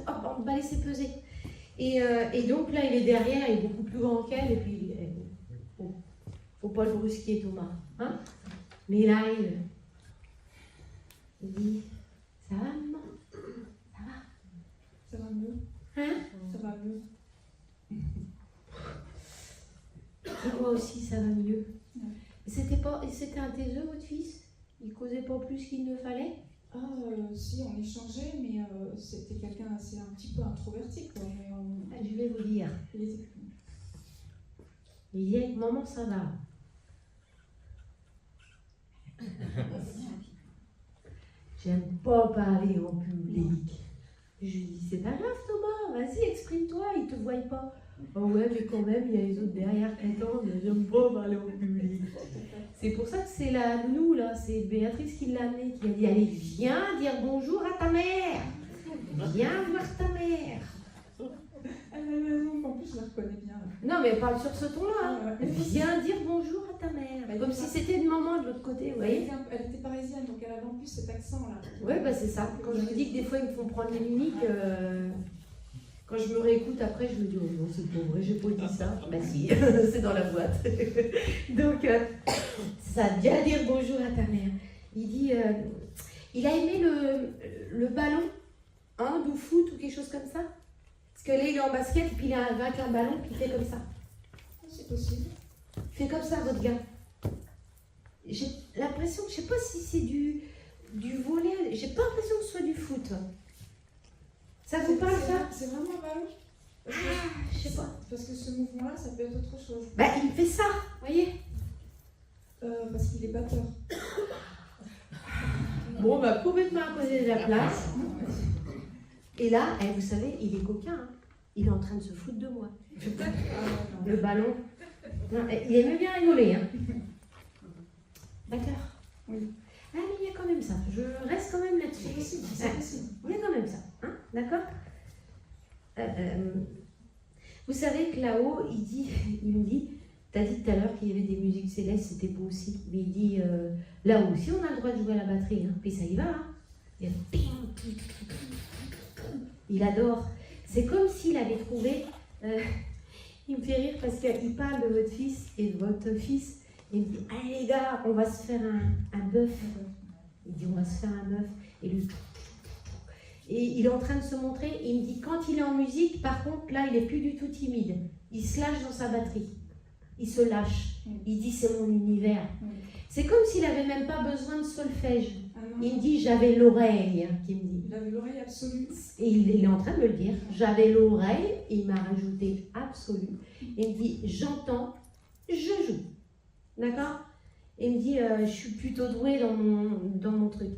hop, on va laisser peser. Et donc là, il est derrière, il est beaucoup plus grand qu'elle, et puis, faut pas le brusquer, Thomas. Hein? Mais il arrive. Il dit, ça va, maman? Ça va? Ça va mieux. Hein? Ça va mieux. Et moi aussi, ça va mieux. C'était un taiseux, votre fils? Il causait pas plus qu'il ne fallait? Ah, si, on échangeait, mais c'était quelqu'un assez un petit peu introverti, quoi. Mais Je vais vous dire. il était... Il dit avec maman, ça va. J'aime pas parler en public. Je lui dis, c'est pas grave Thomas, vas-y, exprime-toi, ils te voient pas. Oh ouais, mais quand même, il y a les autres derrière qui attendent, j'aime pas parler en public. C'est pour ça que c'est la nounou, là, c'est Béatrice qui l'a amenée, qui a dit, allez, viens dire bonjour à ta mère. Viens voir ta mère. En plus, je la reconnais bien. Non, mais elle parle sur ce ton-là. Hein. Ouais. Viens dire bonjour à ta mère. Comme si c'était une maman de l'autre côté, vous voyez. Elle était parisienne, donc elle avait en plus cet accent-là. Ouais, bah c'est ça. Quand je vous dis que des fois ils me font prendre les mimiques, quand je me réécoute après, je me dis, oh non, c'est pas vrai, j'ai pas dit ça. Bah si, c'est dans la boîte. Donc, ça vient dire bonjour à ta mère. Il dit, il a aimé le ballon, hein, du foot ou quelque chose comme ça. Parce que là, il est en basket, et puis il a avec un ballon, puis il fait comme ça. C'est possible. Il fait comme ça, votre gars. J'ai l'impression, je sais pas si c'est du volley, j'ai pas l'impression que ce soit du foot. Ça vous parle ça? C'est vraiment un ballon? Je sais pas. Parce que ce mouvement-là, ça peut être autre chose. Bah, il fait ça, voyez. Parce qu'il est batteur. Bon, bah, complètement à côté de la place. Et là, vous savez, il est coquin. Hein. Il est en train de se foutre de moi. Le ballon. Non, il aime bien rigoler. Hein. D'accord. Oui. Ah, mais il y a quand même ça. Je reste quand même là-dessus. C'est possible, c'est possible. Il y a quand même ça. Hein. D'accord. Vous savez que là-haut, il me dit, t'as dit tout à l'heure qu'il y avait des musiques célestes, c'était beau aussi. Mais il dit, là-haut aussi, on a le droit de jouer à la batterie. Hein. Puis ça y va. Hein. Il adore. C'est comme s'il avait trouvé. Il me fait rire parce qu'il parle de votre fils et de votre fils. Il me dit, allez les gars, on va se faire un bœuf. Il dit, on va se faire un bœuf. Et lui, et il est en train de se montrer. Il me dit, quand il est en musique, par contre, là, il n'est plus du tout timide. Il se lâche dans sa batterie. Il se lâche. Il dit, c'est mon univers. C'est comme s'il n'avait même pas besoin de solfège. Il me dit, j'avais l'oreille, qui me dit. Il avait l'oreille absolue. Et il est en train de me le dire. J'avais l'oreille, et il m'a rajouté absolue. Il me dit, j'entends, je joue. D'accord? Et il me dit, je suis plutôt douée dans mon truc.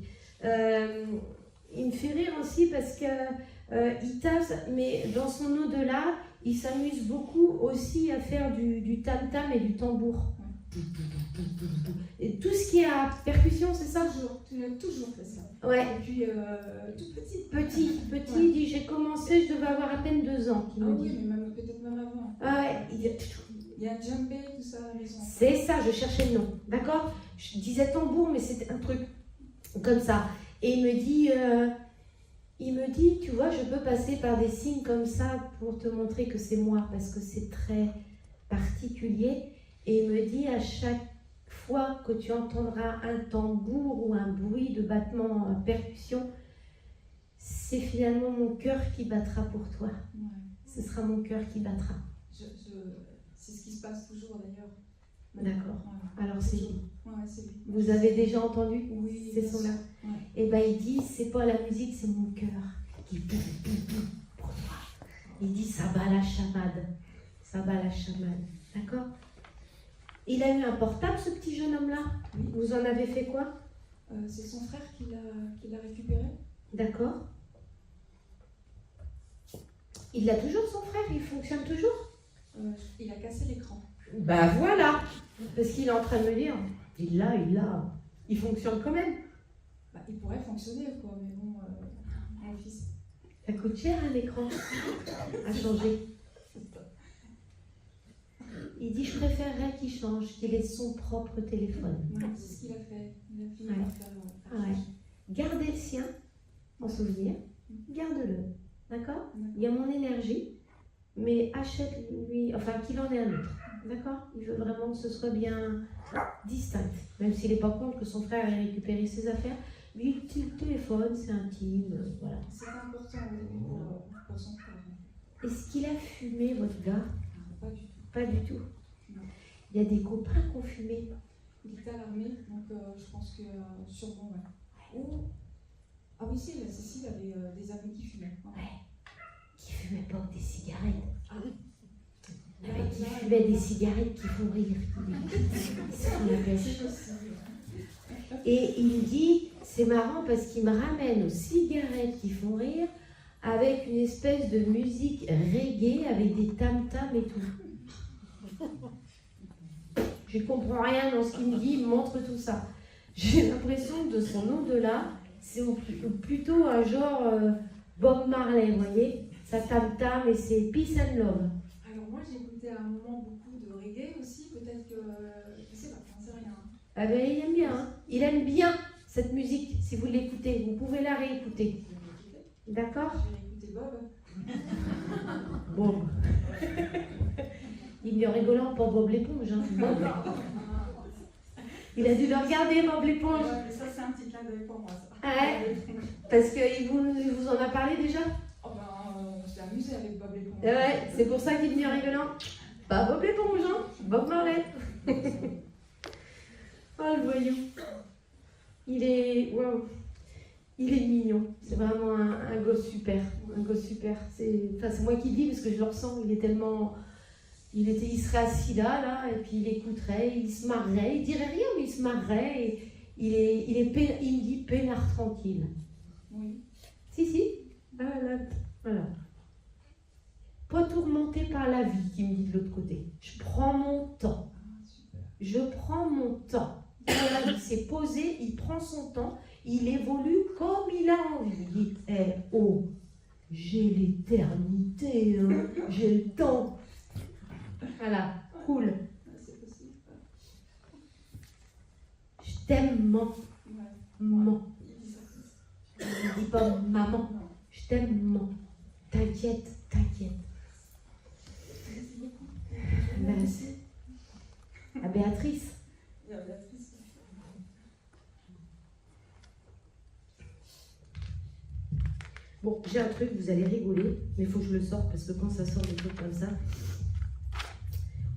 Il me fait rire aussi parce que il tape, mais dans son au-delà, il s'amuse beaucoup aussi à faire du tam-tam et du tambour. Et tout ce qui est à percussion, c'est ça? Tu as toujours fait ça. Ouais. Et puis, tout petit. Petit, Ouais. il dit, j'ai commencé, je devais avoir à peine 2 ans. Ah oui, mais peut-être même avant. Ouais, il dit, Il y a un djembé, tout ça à la maison. c'est ça, je cherchais le nom, d'accord? Je disais tambour, mais c'était un truc comme ça. Et il me dit, tu vois, je peux passer par des signes comme ça pour te montrer que c'est moi, parce que c'est très particulier. Et il me dit, à chaque fois que tu entendras un tambour ou un bruit de battement, percussion, c'est finalement mon cœur qui battra pour toi. Ouais. Ce sera mon cœur qui battra. C'est ce qui se passe toujours d'ailleurs. D'accord. Ouais. Alors c'est lui. Ouais, c'est lui. Vous avez déjà entendu Oui, ces bien sons-là? sûr. Ouais. Et ben il dit, c'est pas la musique, c'est mon cœur qui boum, boum, boum pour toi. Il dit, ça bat la chamade. Ça bat la chamade. D'accord? Il a eu un portable, ce petit jeune homme-là? Oui. Vous en avez fait quoi? C'est son frère qui l'a récupéré. D'accord. Il l'a toujours, son frère? Il fonctionne toujours? Il a cassé l'écran. Bah voilà. Parce qu'il est en train de me dire, il l'a. Il fonctionne quand même. Bah, il pourrait fonctionner, quoi, mais bon, mon fils. Ça coûte cher un écran à changer. Il dit, je préférerais qu'il change, qu'il ait son propre téléphone. Ouais, c'est ce qu'il a fait. Il a fini Ouais. par faire Ouais. Gardez le sien en souvenir, garde-le, d'accord? Il y a mon énergie, mais achète-lui, enfin qu'il en ait un autre, d'accord? Il veut vraiment que ce soit bien distinct, même s'il n'est pas contre que son frère ait récupéré ses affaires. Lui, le téléphone, c'est intime, voilà. C'est important au début pour son frère. Est-ce qu'il a fumé, votre gars? Pas du tout. Pas du tout. Non. Il y a des copains qui ont fumé. Il était à l'armée, donc je pense que sûrement, ouais. Ou... Ah oui, si, Cécile avait des amis qui fumaient. Ouais. Qui fumaient pas des cigarettes. Ah. Qui fumaient des cigarettes qui font rire. C'est ce qu'on appelle. C'est possible. Et il me dit, c'est marrant parce qu'il me ramène aux cigarettes qui font rire avec une espèce de musique reggae avec des tam-tams et tout. Je ne comprends rien dans ce qu'il me dit, il me montre tout ça. J'ai l'impression que de son au-delà, c'est plutôt un genre Bob Marley, vous voyez? Ça tam-tam et c'est peace and love. Alors moi j'écoutais à un moment beaucoup de reggae aussi, peut-être que, je sais pas, j'en sais rien. Ah ben il aime bien, hein. Il aime bien cette musique, si vous l'écoutez, vous pouvez la réécouter. D'accord? Je vais écouter Bob. Bob. Il est rigolant pour Bob l'éponge. Hein. Bob. Il a dû le regarder, Bob l'éponge. Ouais, mais ça c'est un petit clin d'œil pour moi ça. Ouais. Parce qu'il vous en a parlé déjà? Oh ben, on s'est amusé avec Bob l'éponge. Ouais, c'est pour ça qu'il est venu rigolant. Pas Bob l'éponge, hein. Bob Marley. Oh le voyou. Il est... Wow. Il est mignon. C'est vraiment un gosse super. Un gosse super. C'est moi qui dis parce que je le ressens. Il est tellement... Il serait assis là, et puis il écouterait, il se marrerait, il dirait rien, mais il se marrerait, et il me dit peinard tranquille. Oui. Si. Voilà. Pas tourmenté par la vie, qui me dit de l'autre côté. Je prends mon temps. Je prends mon temps. Voilà, il s'est posé, il prend son temps, il évolue comme il a envie. Il dit, j'ai l'éternité, hein, j'ai le temps. Voilà, cool. C'est possible. Je t'aime, maman. Ouais. Maman. Il dit ça. Je dis pas maman. Non. Je t'aime, maman. T'inquiète. Merci beaucoup. Merci. À Béatrice. Il y a Béatrice. Bon, j'ai un truc, vous allez rigoler, mais il faut que je le sorte parce que quand ça sort des trucs comme ça.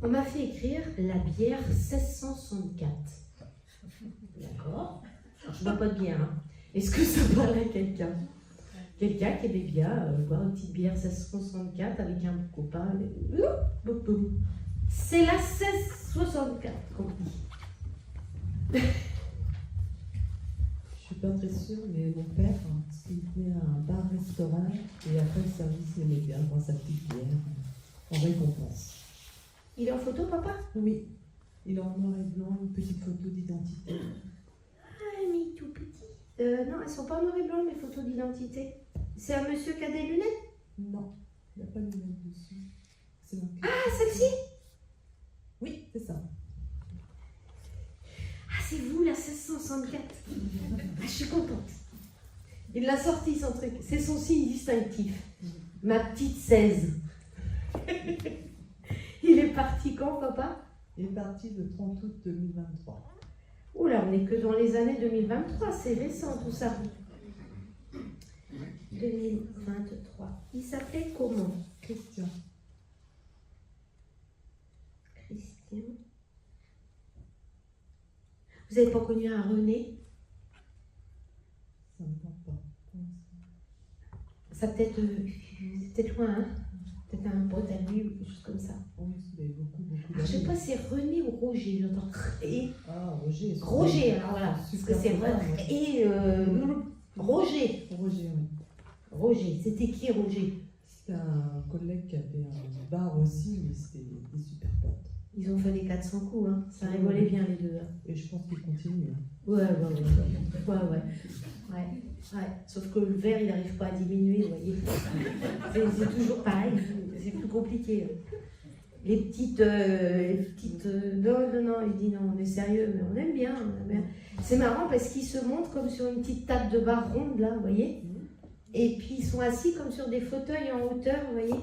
On m'a fait écrire la bière 1664. D'accord? Alors, je ne bois pas de bière. Hein. Est-ce que ça parle à quelqu'un? Quelqu'un qui aimait bien boire une petite bière 1664 avec un copain. C'est la 1664 qu'on dit. Je suis pas très sûre, mais mon père, il tenait un bar-restaurant et après le service, il aimait bien boire sa petite bière en récompense. Il est en photo, papa? Oui, il est en noir et blanc, une petite photo d'identité. Ah, mais tout petit. Non, elles sont pas en noir et blanc, mes photos d'identité. C'est un monsieur qui a des lunettes? Non, il n'y a pas de lunettes dessus. C'est marqué. Ah, celle-ci? Oui, c'est ça. Ah, c'est vous, la 1664. Ah, je suis contente. Il l'a sorti, son truc. C'est son signe distinctif. Ma petite 16. Il est parti quand, papa? Il est parti le 30 août 2023. Oula, on n'est que dans les années 2023. C'est récent, tout ça. 2023. Il s'appelait comment? Christian. Christian. Vous n'avez pas connu un René? Ça ne me parle pas. Ça peut-être loin, hein? Peut-être un Bretagne ou quelque chose comme ça. Oui, il y a beaucoup Je ne sais pas si c'est René ou Roger, j'entends. Et Ah, Roger. Roger, alors voilà. Parce que Super c'est copain, vrai. ouais. Et Roger. Roger, oui. Roger, c'était qui Roger? C'était un collègue qui avait un bar aussi, mais c'était des super potes. Ils ont fait les 400 coups, hein. Ça rigolait bien les deux. Hein. Et je pense qu'il continue. Hein. Ouais. Sauf que le verre, il n'arrive pas à diminuer, vous voyez. C'est toujours pareil, c'est plus compliqué. Les petites... non, il dit non, on est sérieux, mais on aime bien. C'est marrant parce qu'ils se montrent comme sur une petite table de bar ronde, là, vous voyez. Et puis ils sont assis comme sur des fauteuils en hauteur, vous voyez.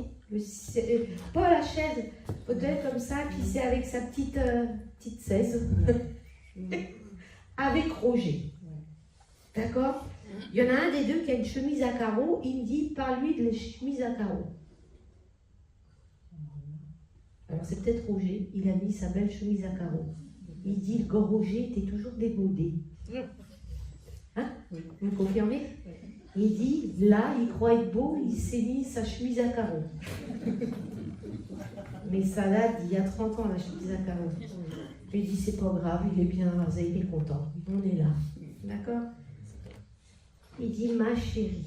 Pas la chaise, fauteuil comme ça, puis c'est avec sa petite 16. Avec Roger. D'accord? Il y en a un des deux qui a une chemise à carreaux, il me dit, parle-lui de la chemise à carreaux. Alors c'est peut-être Roger, il a mis sa belle chemise à carreaux. Il dit, le grand Roger était toujours démodé. Hein? Vous me confirmez? Il dit, là, il croit être beau, il s'est mis sa chemise à carreaux. Mais ça date d'il y a 30 ans, la chemise à carreaux. Je lui dis, c'est pas grave, il est bien rasé, il est content. On est là. D'accord? Il dit, ma chérie.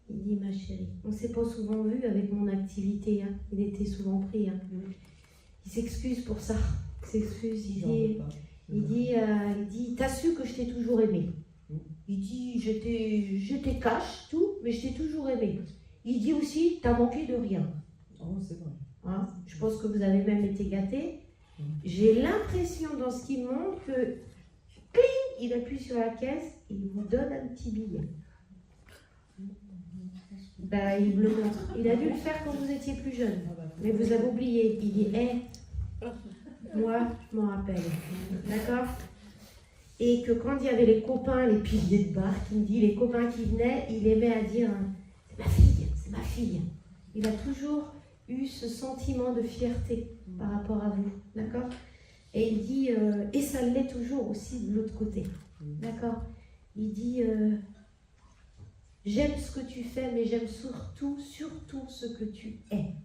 Il dit, ma chérie. On ne s'est pas souvent vu avec mon activité. Hein. Il était souvent pris. Hein. Il s'excuse pour ça. Il s'excuse. Il dit, t'as su que je t'ai toujours aimé. Il dit, je t'ai cache, tout, mais je t'ai toujours aimé. Il dit aussi, t'as manqué de rien. Oh, c'est vrai. Hein? Je pense que vous avez même été gâtés. J'ai l'impression dans ce qu'il montre que, cling, il appuie sur la caisse, il vous donne un petit billet. Ben, il me le montre. Il a dû le faire quand vous étiez plus jeune. Mais vous avez oublié. Il dit, moi, je m'en rappelle. D'accord? Et que quand il y avait les copains, les piliers de bar, qui me dit, les copains qui venaient, il aimait à dire, c'est ma fille, c'est ma fille. Il a toujours eu ce sentiment de fierté par rapport à vous. D'accord? Et il dit, et ça l'est toujours aussi de l'autre côté. D'accord? Il dit, j'aime ce que tu fais, mais j'aime surtout ce que tu es.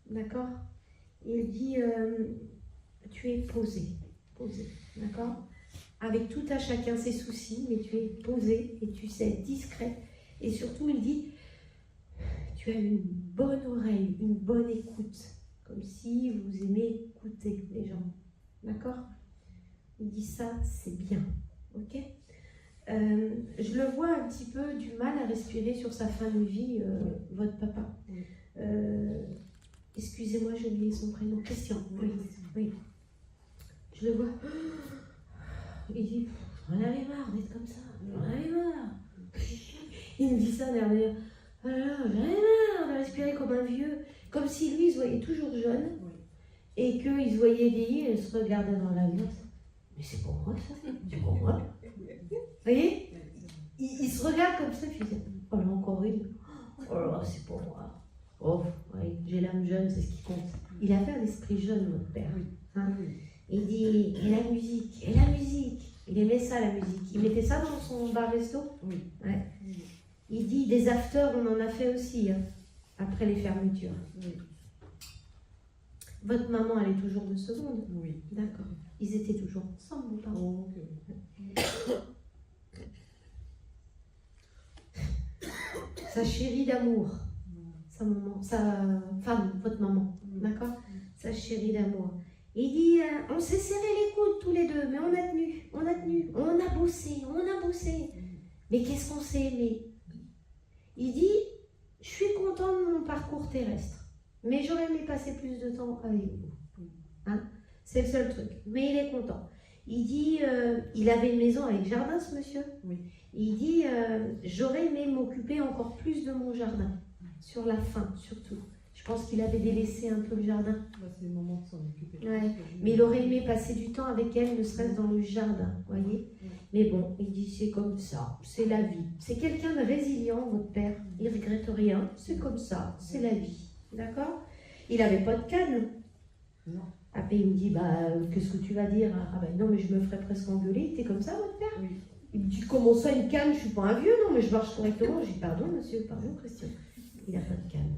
D'accord? Il dit, tu es posé. D'accord? Avec tout à chacun ses soucis, mais tu es posé et tu sais être discret. Et surtout, il dit, tu as une bonne oreille, une bonne écoute. Comme si vous aimez écouter les gens. D'accord? Il dit ça, c'est bien. Ok? Je le vois un petit peu du mal à respirer sur sa fin de vie, votre papa. Excusez-moi, j'ai oublié son prénom. Christian. Oui. Je le vois. Il dit, j'en avais marre d'être comme ça. J'en avais marre. Il me dit ça derrière. Alors, j'en avais marre de respirer comme un vieux. Comme si lui, il se voyait toujours jeune. Et qu'il se voyait vieillir et il se regardait dans la glace. Mais c'est pour moi ça. C'est pour moi. Vous voyez, il se regarde comme ça, puis il dit, oh là encore une, oh là c'est pour moi. Oh, oui, j'ai l'âme jeune, c'est ce qui compte. Il avait un esprit jeune, votre père. Hein? Il dit, et la musique. Il aimait ça, la musique. Il mettait ça dans son bar-resto. Ouais. Il dit, des afters, on en a fait aussi, hein, après les fermetures. Votre maman, elle est toujours de seconde? Oui. D'accord. Ils étaient toujours ensemble, vos parents? Sa chérie d'amour, sa femme, votre maman, d'accord? Sa chérie d'amour. Il dit, on s'est serré les coudes tous les deux, mais on a tenu, on a bossé. Mais qu'est-ce qu'on s'est aimé? Il dit, je suis content de mon parcours terrestre, mais j'aurais aimé passer plus de temps avec vous. Hein? C'est le seul truc, mais il est content. Il dit, il avait une maison avec jardin, ce monsieur. Oui. Il dit, j'aurais aimé m'occuper encore plus de mon jardin, sur la fin surtout. Je pense qu'il avait délaissé un peu le jardin. C'est le moment de s'en occuper. Ouais. Mais il aurait aimé passer du temps avec elle, ne serait-ce dans le jardin, voyez. Mais bon, il dit, c'est comme ça, c'est la vie. C'est quelqu'un de résilient, votre père. Il ne regrette rien, c'est comme ça, c'est la vie. D'accord? Il n'avait pas de canne. Non. Après, il me dit, qu'est-ce que tu vas dire? Ah ben non, mais je me ferais presque engueuler. T'es comme ça, votre père? Oui. Il me dit, comment ça, une canne? Je suis pas un vieux, non, mais je marche correctement. Je dis, pardon, monsieur, pardon, Christian. Il n'a pas de canne.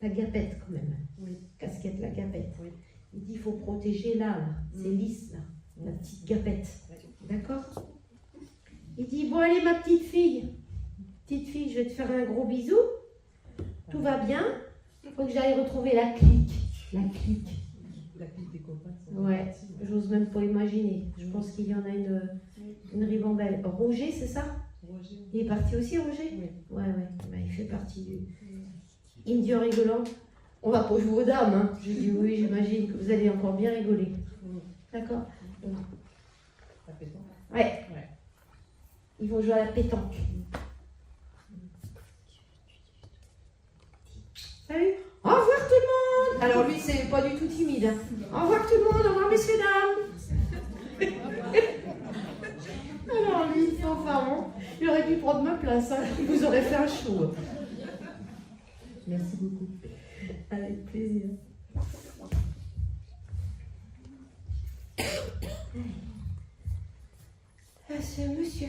La gapette, quand même. Oui. Casquette, la gapette. Oui. Il dit, il faut protéger là. C'est lisse, là. La petite gapette. D'accord? Il dit, bon, allez, ma petite fille. Petite fille, je vais te faire un gros bisou. Tout va bien. Il faut que j'aille retrouver la clique. La clique des copains. Ouais, j'ose même pas imaginer. Je pense qu'il y en a une ribambelle. Roger, c'est ça? Roger. Il est parti aussi, Roger? Oui. Ouais. Il fait partie du... Il me dit en rigolant, on va pas jouer aux dames. Hein. J'ai dit oui, j'imagine que vous allez encore bien rigoler. D'accord? La pétanque? Ouais. Ils vont jouer à la pétanque. Salut! Au revoir tout le monde! Alors lui, c'est pas du tout timide. Hein. Au revoir tout le monde, au revoir messieurs, dames! Alors lui, fanfaron, il aurait dû prendre ma place. Hein. Il vous aurait fait un show. Merci beaucoup. Avec plaisir. Ce monsieur.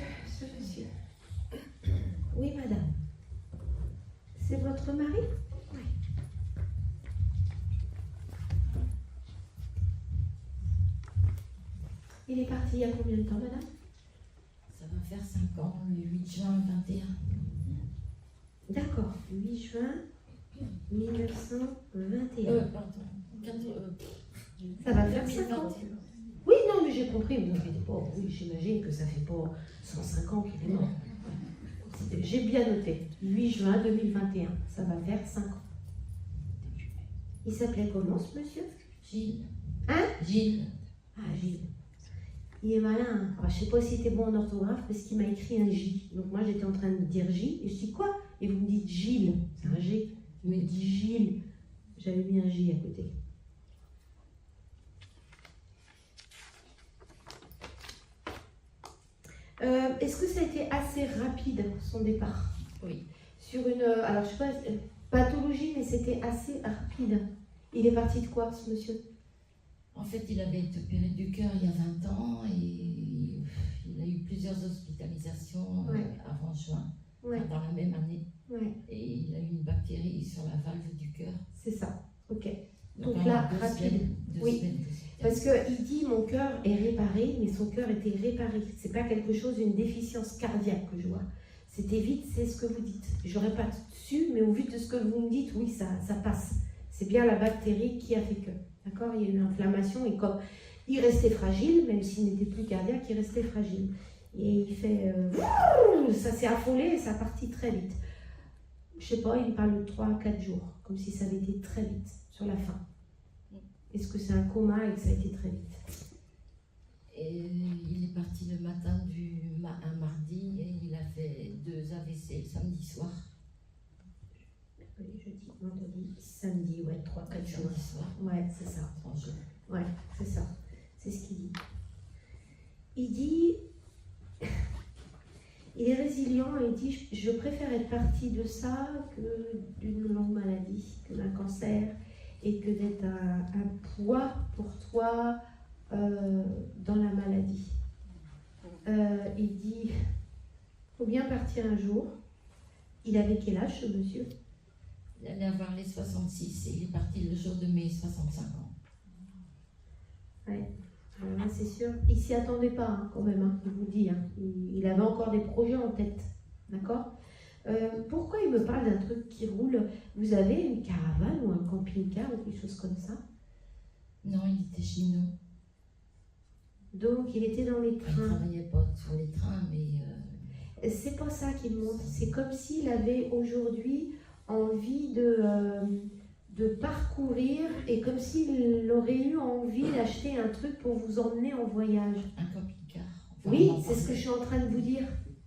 Oui, madame. C'est votre mari? Oui. Il est parti il y a combien de temps, madame? Ça va faire 5 ans, le 8 juin 21. D'accord, 8 juin 1921. Pardon. Ça va faire 5 ans. Oui, non, mais j'ai compris, vous inquiétez pas. Oui, j'imagine que ça fait pas 105 ans qu'il est mort. J'ai bien noté. 8 juin 2021, ça va faire 5 ans. Il s'appelait comment, ce monsieur? Gilles. Hein? Gilles. Ah, Gilles. Il est malin. Hein. Alors, je sais pas si c'était bon en orthographe parce qu'il m'a écrit un J. Donc moi, j'étais en train de dire J. Et je dis quoi? Et vous me dites Gilles. C'est un G. Il me dit Gilles. J'avais mis un J à côté. Est-ce que ça a été assez rapide, son départ? Oui. Sur une, alors je sais pas, pathologie, mais c'était assez rapide. Il est parti de quoi, ce monsieur? En fait, il avait été opéré du cœur il y a 20 ans et il a eu plusieurs hospitalisations avant juin, dans la même année. Ouais. Et il a eu une bactérie sur la valve du cœur. C'est ça, ok. Donc là, rapide. Oui, parce qu'il dit mon cœur est réparé, mais son cœur était réparé. C'est pas quelque chose, une déficience cardiaque que je vois. C'était vite, c'est ce que vous dites. J'aurais pas su, mais au vu de ce que vous me dites, oui, ça passe. C'est bien la bactérie qui a fait que. D'accord? Il y a eu une inflammation et comme il restait fragile, même s'il n'était plus cardiaque, il restait fragile. Et il fait. Ça s'est affolé et ça partit très vite. Je sais pas, il parle de 3 à 4 jours, comme si ça avait été très vite sur la fin. Est-ce que c'est un coma et que ça a été très vite? Et il est parti le matin un mardi et il a fait 2 AVC le samedi soir. Mercredi, jeudi, vendredi, samedi, ouais, 3-4 jours. Samedi soir. Ouais, c'est ça. 3 jours. Ouais, c'est ça. C'est ce qu'il dit. Il dit, il est résilient et il dit, je préfère être parti de ça que d'une longue maladie, que d'un cancer, et que d'être un poids pour toi dans la maladie. Il dit, faut bien partir un jour. Il avait quel âge, ce monsieur? Il allait avoir les 66 et il est parti le jour de mes 65 ans. Ouais, c'est sûr. Il s'y attendait pas, hein, quand même, hein, je vous dis. Hein. Il avait encore des projets en tête, d'accord? Pourquoi il me parle d'un truc qui roule? Vous avez une caravane ou un camping-car ou quelque chose comme ça? Non, il était cheminot. Donc il était dans les Il ne trains. travaillait pas sur les trains, mais... C'est pas ça qu'il montre. C'est comme s'il avait aujourd'hui envie de parcourir et comme s'il aurait eu envie d'acheter un truc pour vous emmener en voyage. Un camping-car. Enfin, Oui, c'est ce que je suis en train de vous dire.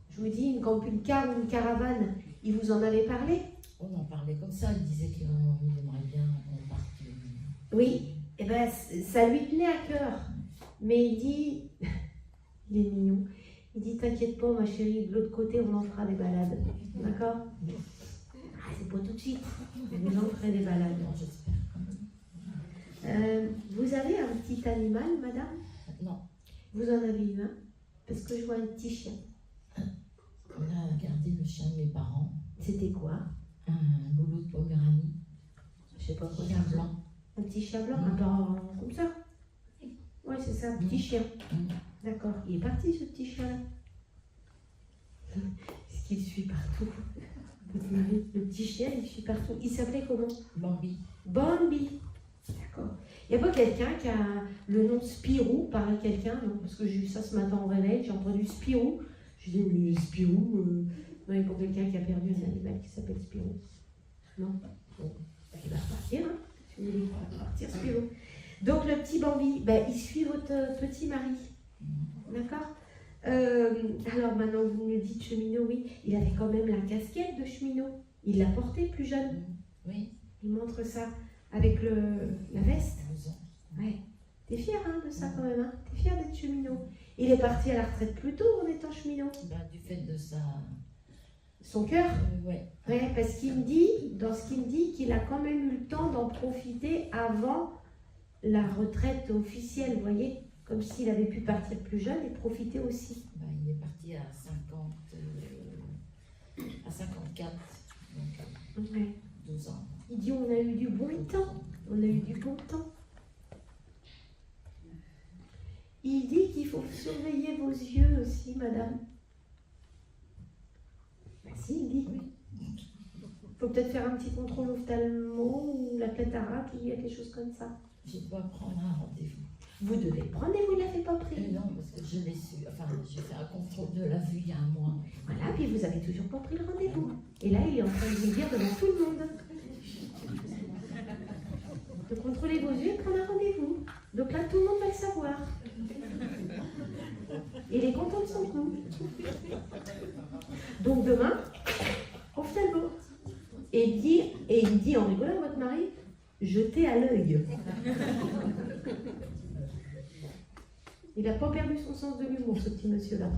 Je vous dis, une camping-car ou une caravane, il vous en avait parlé? On en parlait comme ça, il disait qu'il aimerait bien qu'on parte. Oui, et ben ça lui tenait à cœur. Mais il dit, il est mignon, il dit, t'inquiète pas ma chérie, de l'autre côté on en fera des balades. D'accord? Ah, c'est pas tout de suite, mais vous en ferez des balades. Non, j'espère quand même. Vous avez un petit animal, madame? Non. Vous en avez eu un? Parce que je vois un petit chien. On a gardé le chien de mes parents. C'était quoi? Un loulou de Poméranie. Je sais pas quoi. Chien blanc. Un petit chien blanc, un peu comme ça. Oui, c'est ça, un petit chien. D'accord. Il est parti, ce petit chien-là. Est-ce qu'il suit partout? Le petit chien, il suit partout. Il s'appelait comment? Bambi. Bambi. D'accord. Il n'y a pas quelqu'un qui a le nom Spirou, pareil quelqu'un, non? Parce que j'ai vu ça ce matin au réveil, j'ai entendu Spirou. Je dis, mais Spirou, non, il y a pas quelqu'un qui a perdu un animal qui s'appelle Spirou. Non? Bon, il va repartir, hein? Si vous voulez, il va repartir, Spirou. Donc, le petit Bambi, ben, il suit votre petit mari. D'accord? Alors, maintenant, vous me dites cheminot, oui. Il avait quand même la casquette de cheminot. Il l'a portée plus jeune. Oui. Il montre ça avec la veste. 12 ans. Ouais. T'es fier hein, de ça quand même, hein? T'es fier d'être cheminot. Il est parti à la retraite plus tôt en étant cheminot. Bah, du fait de Son cœur. Ouais. Ouais, parce qu'il me dit, dans ce qu'il me dit, qu'il a quand même eu le temps d'en profiter avant la retraite officielle, vous voyez, comme s'il avait pu partir plus jeune et profiter aussi. Bah, il est parti à 54, donc Ouais. 12 ans. Il dit on a eu du bon temps, on a eu du bon temps. Il dit qu'il faut surveiller vos yeux aussi, madame. Ben si, il dit. Il faut peut-être faire un petit contrôle ophtalmo ou la cataracte, ou il y a quelque chose comme ça. Je dois prendre un rendez-vous. Vous devez prendre et vous ne l'avez pas pris. Non, parce que je l'ai su. Enfin, j'ai fait un contrôle de la vue il y a un mois. Voilà, puis vous avez toujours pas pris le rendez-vous. Et là, il est en train de vous dire devant tout le monde de contrôler vos yeux et prendre un rendez-vous. Donc là, tout le monde va le savoir. Il est content de son coup. Donc demain, ophtalmo. Et il dit en rigolant à votre mari, jetez à l'œil. Il n'a pas perdu son sens de l'humour, ce petit monsieur-là.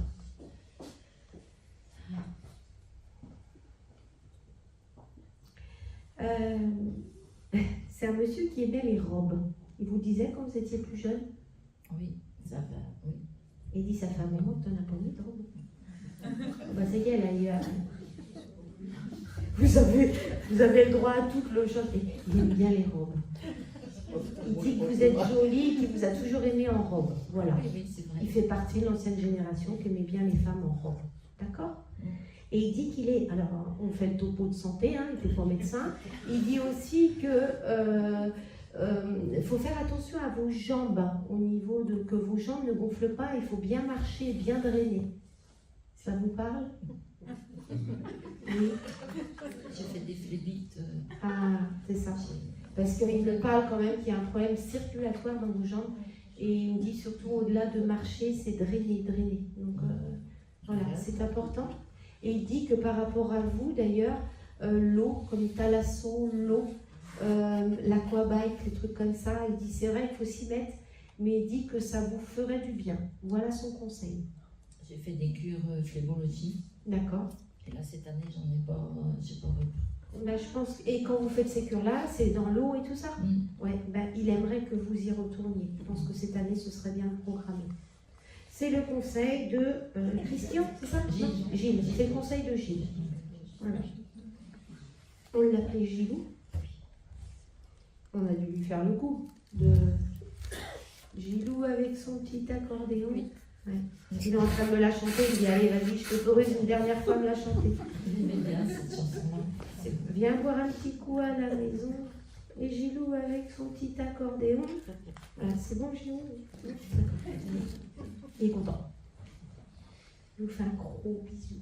C'est un monsieur qui aimait les robes. Il vous disait quand vous étiez plus jeune. Oui, ça va, oui. Et il dit, ça fait un moment que tu n'en as pas mis de robe. Bah, ça y est, là, vous avez le droit à toute le chose. Et il aime bien les robes. Il dit que vous êtes jolie, qu'il vous a toujours aimé en robe. Voilà. Oui, oui, c'est vrai. Il fait partie de l'ancienne génération qui aimait bien les femmes en robe. D'accord? Et il dit qu'il est, alors on fait le topo de santé, hein, il n'était pas médecin, il dit aussi que faut faire attention à vos jambes, au niveau de que vos jambes ne gonflent pas, il faut bien marcher, bien drainer. Ça vous parle? Oui. J'ai fait des phlébites. Ah, c'est ça. Parce qu'il me parle quand même qu'il y a un problème circulatoire dans vos jambes, et il me dit surtout au-delà de marcher, c'est drainer. Donc voilà, c'est important. Et il dit que par rapport à vous, d'ailleurs, l'eau, comme Thalasso, l'eau, l'aquabike, les trucs comme ça, il dit c'est vrai qu'il faut s'y mettre, mais il dit que ça vous ferait du bien. Voilà son conseil. J'ai fait des cures phlémologie. D'accord. Et là, cette année, j'ai pas repris. Ben, je pense, et quand vous faites ces cures-là, c'est dans l'eau et tout ça? Ouais, ben, il aimerait que vous y retourniez. Je pense que cette année, ce serait bien programmé. C'est le conseil de Christian, c'est ça? Gilles. C'est le conseil de Gilles. Voilà. On l'appelait Gilou. On a dû lui faire le coup de Gilou avec son petit accordéon. Oui. Ouais. Il est en train de me la chanter. Il dit allez, vas-y, je t'autorise une dernière fois à me la chanter. J'aimais bien cette chanson-là. Viens boire un petit coup à la maison. Et Gilou avec son petit accordéon. Voilà, c'est bon, Gilou? Il est content. Je vous fais un gros bisou.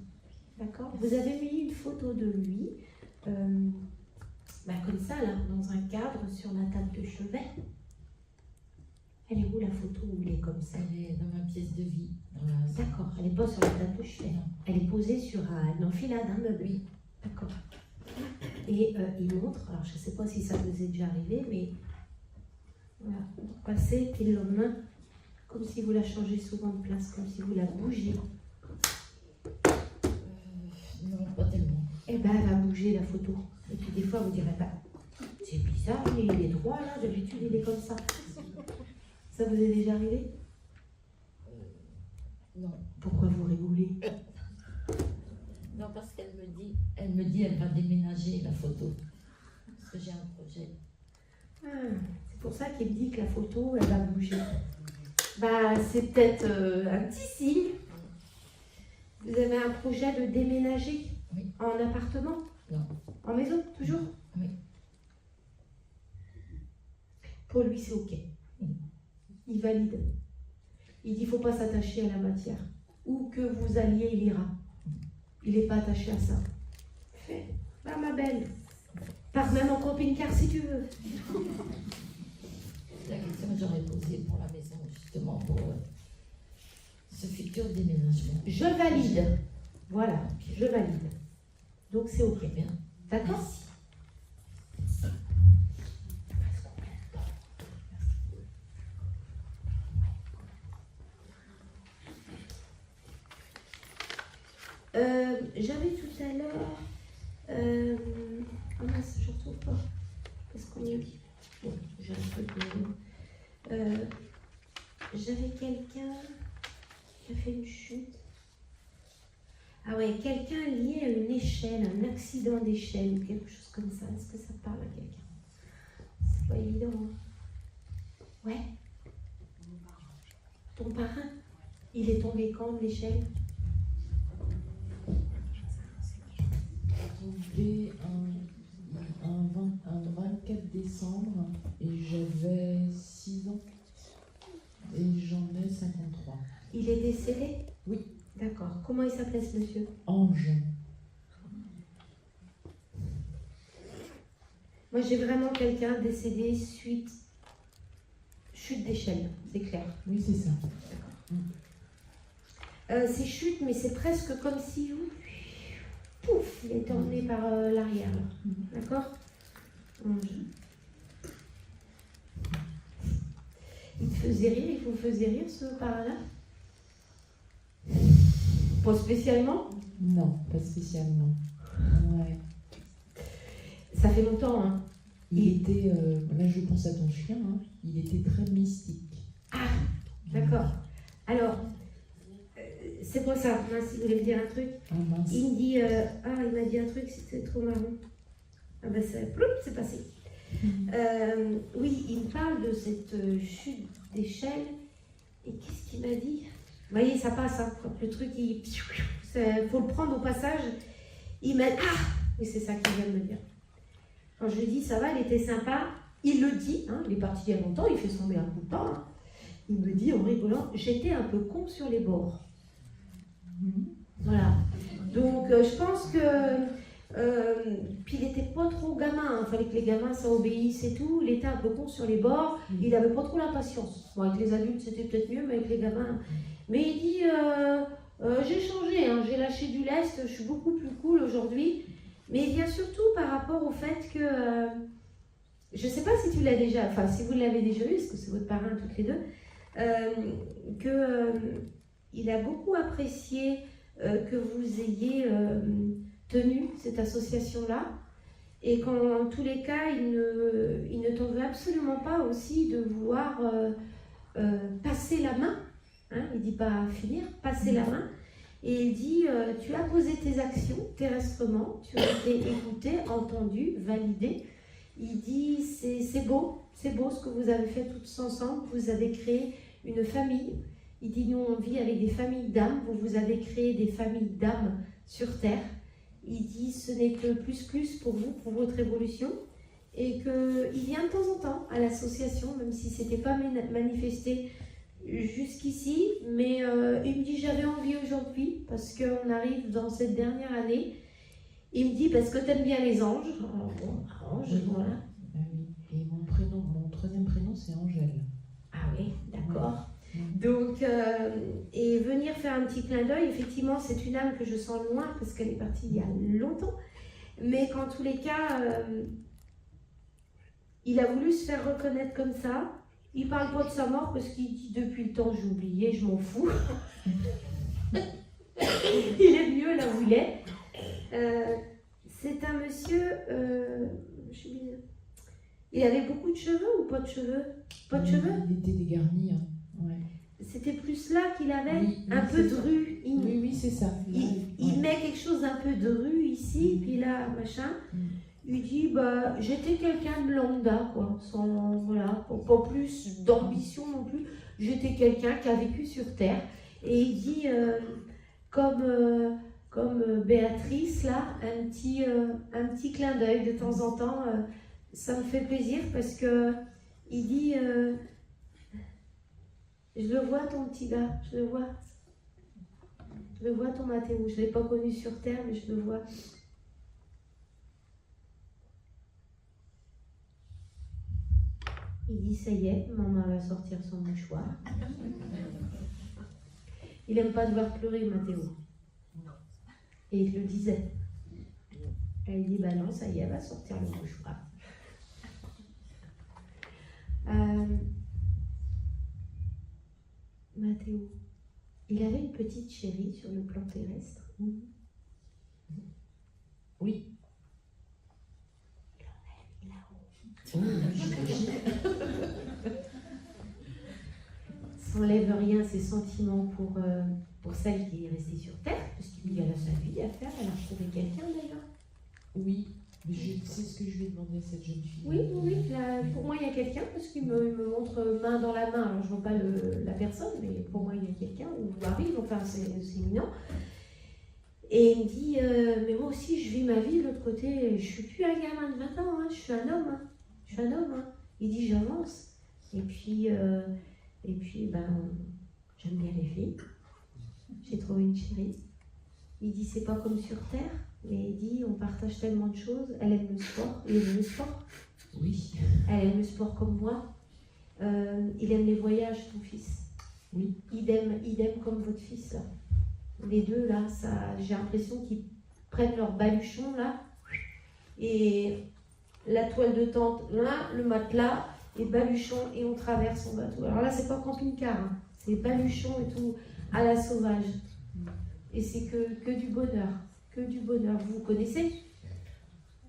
D'accord? Vous avez mis une photo de lui, comme ça, là, dans un cadre sur la table de chevet. Elle est où la photo où il est comme ça? Elle est dans ma pièce de vie. D'accord, elle n'est pas sur la table de chevet. Elle est posée sur une enfilade, un meuble. Oui. D'accord. Et il montre, alors je ne sais pas si ça vous est déjà arrivé, mais voilà, vous passez, puis le lendemain, comme si vous la changez souvent de place, comme si vous la bougez. Non, pas tellement. Eh bien, elle va bouger la photo. Et puis des fois, vous direz, c'est bizarre, mais il est droit là, d'habitude il est comme ça. Ça vous est déjà arrivé? Non. Pourquoi vous rigolez? Non, parce qu'elle me dit, elle va déménager la photo. Parce que j'ai un projet. Ah, c'est pour ça qu'il me dit que la photo, elle va bouger. C'est peut-être un petit signe. Vous avez un projet de déménager? Oui. En appartement? Non. En maison, toujours? Oui. Pour lui, c'est OK. Il valide. Il dit, il ne faut pas s'attacher à la matière. Où que vous alliez, il ira. Il n'est pas attaché à ça. Fais, ma belle. Pars même en camping-car si tu veux. La question que j'aurais posée pour la maison, justement, pour ce futur déménagement. Je valide. Voilà, je valide. Donc c'est OK. Bien. D'accord? Merci. J'avais tout à l'heure. Ah mince, je ne retrouve pas. Qu'est-ce qu'on a dit? Bon, j'ai un peu de. J'avais quelqu'un qui a fait une chute. Ah ouais, quelqu'un lié à une échelle, un accident d'échelle ou quelque chose comme ça. Est-ce que ça parle à quelqu'un? C'est pas évident. Hein? Ouais. Ton parrain, il est tombé quand de l'échelle? Tombé un 24 décembre et j'avais 6 ans et j'en ai 53. Il est décédé? Oui. D'accord. Comment il s'appelait ce monsieur? Ange. Moi j'ai vraiment quelqu'un décédé suite chute d'échelle, c'est clair. Oui, c'est ça. C'est chute, mais c'est presque comme si pouf, il est emmené par l'arrière. D'accord? Il te faisait rire, il vous faisait rire ce parrain-là? Pas spécialement? Non, pas spécialement. Ouais. Ça fait longtemps, hein? Il était, là je pense à ton chien, hein, il était très mystique. Ah, d'accord. Alors, c'est pour ça, mince, il voulait me dire un truc. Ah mince. Il me dit, il m'a dit un truc, c'était trop marrant. Ah ben c'est passé. Oui, il me parle de cette chute d'échelle. Et qu'est-ce qu'il m'a dit? Vous voyez, ça passe, hein, quand le truc, il faut le prendre au passage. Il m'a dit, oui, c'est ça qu'il vient de me dire. Quand je lui dis, ça va, il était sympa, il le dit, hein, il est parti il y a longtemps, il fait son bien tout le temps. Hein. Il me dit en rigolant, j'étais un peu con sur les bords. Voilà. Donc, je pense que. Puis, il n'était pas trop gamin. Il fallait que les gamins, ça obéisse et tout. Il était un peu con sur les bords. Il n'avait pas trop la patience. Bon, avec les adultes, c'était peut-être mieux, mais avec les gamins. Mais il dit j'ai changé, hein, j'ai lâché du lest, je suis beaucoup plus cool aujourd'hui. Mais il vient surtout par rapport au fait que. Je ne sais pas si tu l'as déjà. Enfin, si vous l'avez déjà eu, parce que c'est votre parrain, toutes les deux. Il a beaucoup apprécié que vous ayez tenu cette association-là et qu'en tous les cas, il ne t'en veut absolument pas aussi de vouloir passer la main, hein, il ne dit pas finir, passer la main, et il dit tu as posé tes actions terrestrement, tu as été écouté, entendu, validé. Il dit c'est beau ce que vous avez fait tous ensemble, vous avez créé une famille. Il dit nous on vit avec des familles d'âmes, vous avez créé des familles d'âmes sur Terre. Il dit ce n'est que plus pour vous, pour votre évolution, et qu'il vient de temps en temps à l'association, même si ce n'était pas manifesté jusqu'ici, mais il me dit j'avais envie aujourd'hui, parce qu'on arrive dans cette dernière année. Il me dit parce que tu aimes bien les anges. Ange, voilà. Ah oui. Et mon troisième prénom c'est Angèle. Ah oui, d'accord. Donc, et venir faire un petit clin d'œil, effectivement, c'est une âme que je sens loin parce qu'elle est partie il y a longtemps. Mais qu'en tous les cas, il a voulu se faire reconnaître comme ça. Il parle pas de sa mort parce qu'il dit depuis le temps j'ai oublié, je m'en fous. Il est mieux là où il est. C'est un monsieur. Il avait beaucoup de cheveux ou pas de cheveux? Pas de cheveux? Il était dégarni. Hein. Ouais. C'était plus là qu'il avait oui, un peu de rue. Oui, c'est ça. Là, il met quelque chose d'un peu de rue ici, puis là, machin. Il dit, bah, j'étais quelqu'un de lambda, quoi. Sans, voilà, pas plus d'ambition non plus. J'étais quelqu'un qui a vécu sur Terre. Et il dit, comme Béatrice, là, un petit clin d'œil de temps en temps. Ça me fait plaisir parce que il dit je le vois ton petit gars, je le vois ton Mathéo, je ne l'ai pas connu sur Terre mais je le vois. Il dit ça y est, maman va sortir son mouchoir. Il n'aime pas devoir pleurer Mathéo. Et il le disait. Elle dit bah non ça y est, elle va sortir le mouchoir. Mathéo, il avait une petite chérie sur le plan terrestre. Oui. S'enlève rien ses sentiments pour celle qui est restée sur Terre, parce qu'il y a sa vie à faire, elle a retrouvé quelqu'un d'ailleurs. Oui, mais c'est ce que je lui ai demandé à cette jeune fille. Oui, pour moi il y a quelqu'un, parce qu'il me montre main dans la main, alors je vois pas la personne, mais pour moi il y a quelqu'un, ou arrive, enfin c'est imminent. Et il me dit, mais moi aussi je vis ma vie de l'autre côté, je suis plus un gamin de 20 ans, hein, je suis un homme. Hein. Il dit, j'avance. Et puis j'aime bien les filles. J'ai trouvé une chérie. Il dit, c'est pas comme sur Terre, mais il dit, on partage tellement de choses. Elle aime le sport, il aime le sport. Oui. Elle aime le sport comme moi. Il aime les voyages, ton fils. Oui. Idem comme votre fils, là. Les deux, là, j'ai l'impression qu'ils prennent leur baluchon, là, et la toile de tente, là, le matelas, et baluchon, et on traverse en bateau. Alors là, c'est pas camping-car, hein. C'est baluchon et tout, à la sauvage. Et c'est que du bonheur, que du bonheur. Vous connaissez?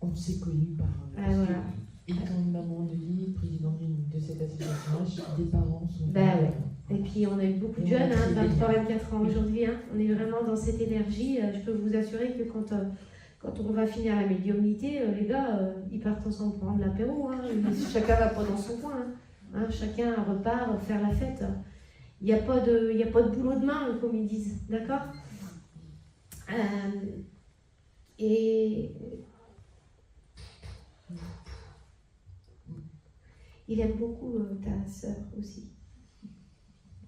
On s'est connus par... Voilà. Étant une maman de vie, présidente de cette association, des parents sont... Ben ouais. Et puis on a eu beaucoup de jeunes, 23-24 ans aujourd'hui. Hein. On est vraiment dans cette énergie. Je peux vous assurer que quand on va finir la médiumnité, les gars, ils partent ensemble prendre l'apéro. Hein. Chacun va pas dans son coin. Hein. Chacun repart faire la fête. Il n'y a pas de boulot de main, comme ils disent. D'accord? Et il aime beaucoup ta sœur aussi.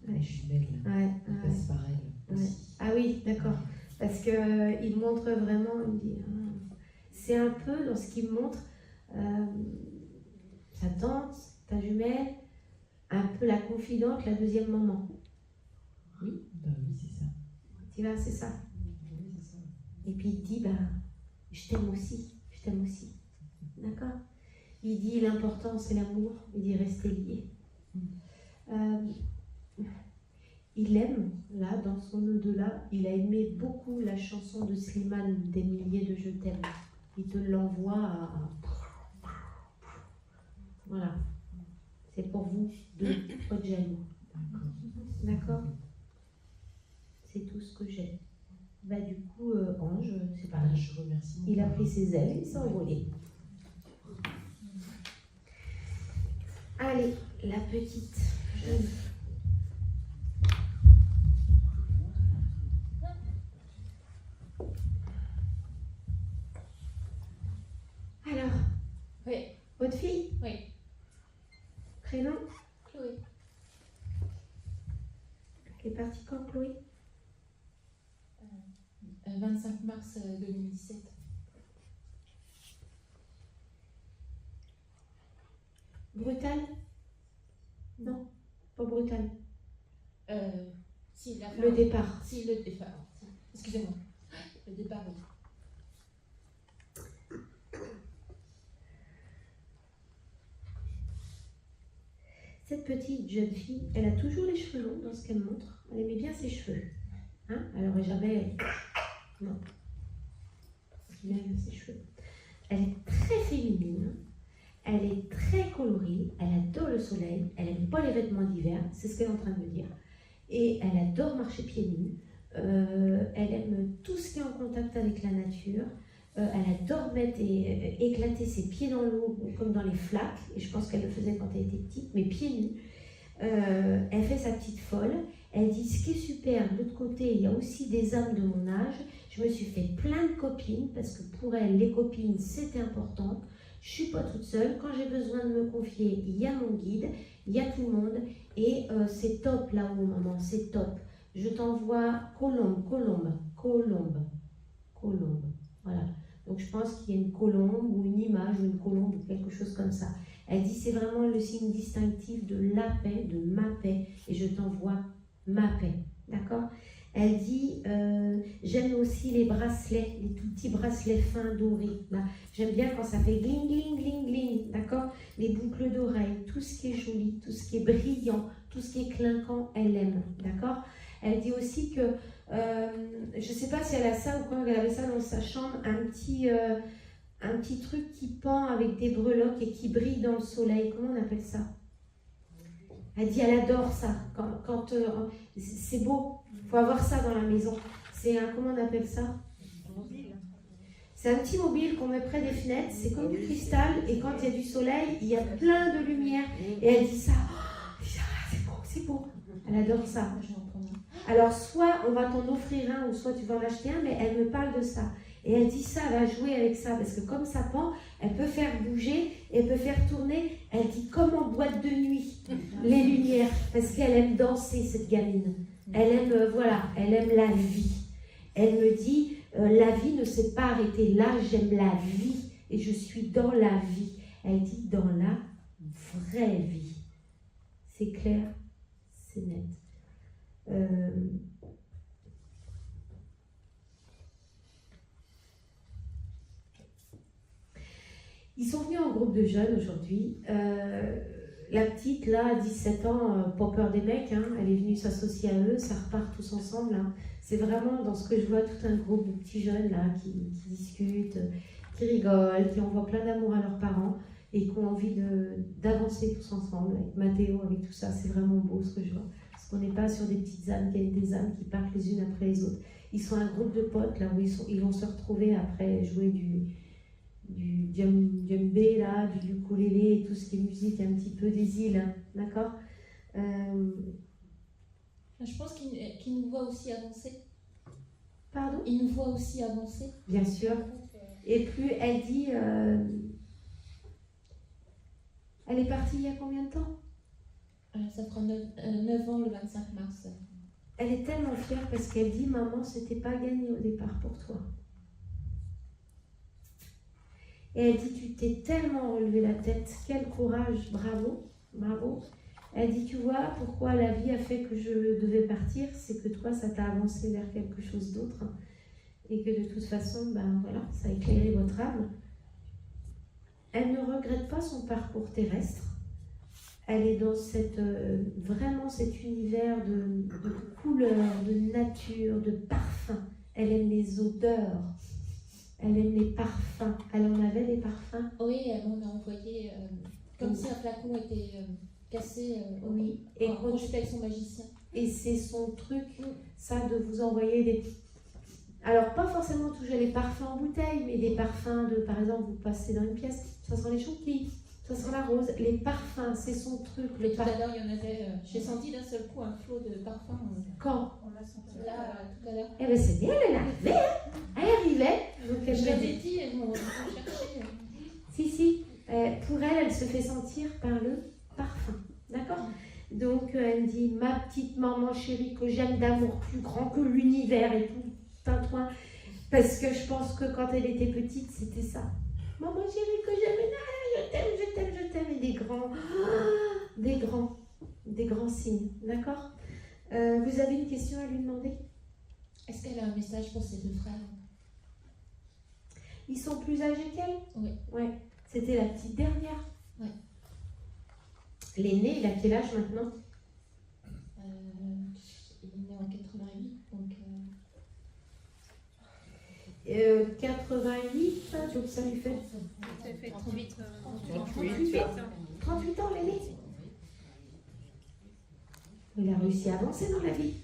Les jumelles. Ouais. Passe par elle. Ouais. Ah oui, d'accord. Parce qu'il montre vraiment, il me dit, c'est un peu dans ce qu'il montre, sa tante, ta jumelle, un peu la confidente, la deuxième maman. Oui, oui, c'est ça. Tu vois, c'est ça. Oui, c'est ça. Et puis il dit, je t'aime aussi. D'accord? Il dit, l'important c'est l'amour, il dit, rester lié. Il aime, là, dans son au-delà, il a aimé beaucoup la chanson de Slimane, Des milliers de je t'aime. Il te l'envoie à... Voilà. C'est pour vous deux, pas de jaloux. D'accord? C'est tout ce que j'ai. Du coup, Ange, c'est pareil. Je remercie. Il a pris ses ailes et il s'est envolé. Allez, la petite jeune. Alors, Oui. votre fille? Oui. Prénom? Chloé. Elle est partie quand, Chloé? 25 mars 2017. Brutal? Non, pas brutal. Si, Le départ. Si, le départ. Excusez-moi. Le départ, oui. Cette petite jeune fille, elle a toujours les cheveux longs dans ce qu'elle montre. Elle aimait bien ses cheveux. Hein? Elle n'aurait jamais... Non. Bien ses cheveux. Elle est très féminine. Elle est très colorée. Elle adore le soleil. Elle n'aime pas les vêtements d'hiver. C'est ce qu'elle est en train de me dire. Et elle adore marcher pieds nus. Elle aime tout ce qui est en contact avec la nature. Elle adore mettre et éclater ses pieds dans l'eau comme dans les flaques, et je pense qu'elle le faisait quand elle était petite, mais pieds nus. Elle fait sa petite folle. Elle dit, ce qui est super, de l'autre côté, il y a aussi des âmes de mon âge. Je me suis fait plein de copines, parce que pour elle, les copines, c'était important. Je suis pas toute seule. Quand j'ai besoin de me confier, il y a mon guide, il y a tout le monde, et c'est top là-haut, maman, c'est top. Je t'envoie colombe. Voilà. Donc je pense qu'il y a une colombe ou une image ou une colombe ou quelque chose comme ça. Elle dit c'est vraiment le signe distinctif de la paix, de ma paix, et je t'envoie ma paix. D'accord? Elle dit j'aime aussi les bracelets, les tout petits bracelets fins dorés. Là. J'aime bien quand ça fait gling gling gling gling. D'accord? Les boucles d'oreilles, tout ce qui est joli, tout ce qui est brillant, tout ce qui est clinquant, elle aime. D'accord? Elle dit aussi que Je ne sais pas si elle a ça ou quoi, elle avait ça dans sa chambre, un petit truc qui pend avec des breloques et qui brille dans le soleil. Comment on appelle ça? Elle dit elle adore ça. C'est beau, il faut avoir ça dans la maison. C'est un, comment on appelle ça? C'est un petit mobile qu'on met près des fenêtres, c'est comme du cristal, et quand il y a du soleil, il y a plein de lumière. Et elle dit ça, oh, c'est beau. Elle adore ça. Alors soit on va t'en offrir un, ou soit tu vas en acheter un, mais elle me parle de ça. Et elle dit ça, elle va jouer avec ça, parce que comme ça pend, elle peut faire bouger, elle peut faire tourner, elle dit comme en boîte de nuit, les lumières, parce qu'elle aime danser, cette gamine. Elle aime, elle aime la vie. Elle me dit, la vie ne s'est pas arrêtée là, j'aime la vie, et je suis dans la vie. Elle dit dans la vraie vie. C'est clair, c'est net. Ils sont venus en groupe de jeunes aujourd'hui. La petite, là, à 17 ans, pas peur des mecs, hein, elle est venue s'associer à eux, ça repart tous ensemble. Hein. C'est vraiment dans ce que je vois tout un groupe de petits jeunes là, qui discutent, qui rigolent, qui envoient plein d'amour à leurs parents et qui ont envie d'avancer tous ensemble, avec Mathéo, avec tout ça. C'est vraiment beau ce que je vois. Parce qu'on n'est pas sur des petites âmes, des âmes qui partent les unes après les autres. Ils sont un groupe de potes là où ils vont se retrouver après jouer du djembé là, du ukulélé et tout ce qui est musique un petit peu des îles, hein, d'accord? Je pense qu'il nous voit aussi avancer. Pardon? Il nous voit aussi avancer. Bien sûr. Et plus elle dit, elle est partie il y a combien de temps? Ça fera 9 ans le 25 mars. Elle est tellement fière parce qu'elle dit, maman, c'était pas gagné au départ pour toi. Et elle dit, tu t'es tellement relevé la tête, quel courage, bravo, bravo. Elle dit, tu vois, pourquoi la vie a fait que je devais partir, c'est que toi, ça t'a avancé vers quelque chose d'autre. Et que de toute façon, ben voilà, ça a éclairé votre âme. Elle ne regrette pas son parcours terrestre. Elle est dans vraiment cet univers de couleurs, de nature, de parfums. Elle aime les odeurs. Elle aime les parfums. Elle en avait des parfums? Oui, elle m'en a envoyé comme si un flacon était cassé. Oui. Et quand j'étais avec son magicien. Et c'est son truc, ça, de vous envoyer des... Alors, pas forcément toujours les parfums en bouteille, mais des parfums de, par exemple, vous passez dans une pièce, ça sent les chantilly, ça sent la rose. Les parfums, c'est son truc. Mais tout à l'heure, il y en avait... J'ai senti d'un seul coup un flot de parfums. Quand? On l'a senti. Là, tout à l'heure. Eh bien, c'est bien, elle arrivait, hein. Elle arrivait. Donc, Je l'ai dit, elles m'ont cherché. Si. Pour elle, elle se fait sentir par le parfum. D'accord? Donc, elle me dit, ma petite maman chérie, que j'aime d'amour plus grand que l'univers et tout, tintouin. Parce que je pense que quand elle était petite, c'était ça. Maman chérie, que j'aime, je t'aime. Et des grands signes. D'accord? Vous avez une question à lui demander? Est-ce qu'elle a un message pour ses 2 frères? Ils sont plus âgés qu'elle? Oui. Ouais. C'était la petite dernière. Ouais. L'aîné, il a quel âge maintenant? Il est né en 88, donc... 88, donc ça lui fait... Ça fait 38 38 ans l'aîné. Il a réussi à avancer dans la vie.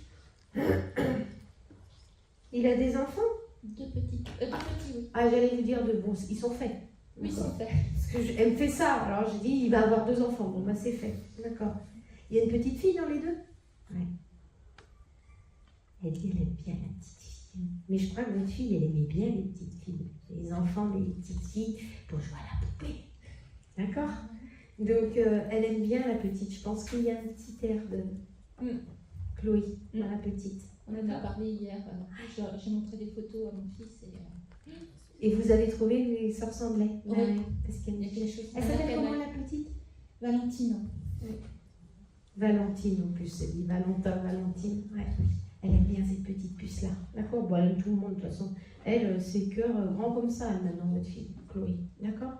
Il a des enfants? 2 petits. 2 petits, oui. Ah, j'allais vous dire de bons, ils sont faits. Oui, c'est fait. Parce que elle me fait ça, alors j'ai dit il va avoir 2 enfants. Bon, bah c'est fait. D'accord. Il y a une petite fille dans les 2? Ouais. Elle dit elle aime bien la petite fille. Mais je crois que votre fille, elle aimait bien les petites filles. Les enfants, les petites filles, pour jouer à la poupée. D'accord? Donc, elle aime bien la petite. Je pense qu'il y a un petit air de Chloé dans la petite. On en a parlé hier. J'ai montré des photos à mon fils. Et vous avez trouvé que ça ressemblait? Oui. Ouais, parce qu'elle Il y a quelque chose. Elle s'appelle comment la petite? Valentine. Oui. Valentine en plus, elle dit Valentin, Valentine. Ouais. Elle aime bien cette petite puce-là. D'accord? Bon, elle aime tout le monde de toute façon. Elle, c'est cœur grand comme ça, elle, maintenant, votre fille, Chloé. D'accord?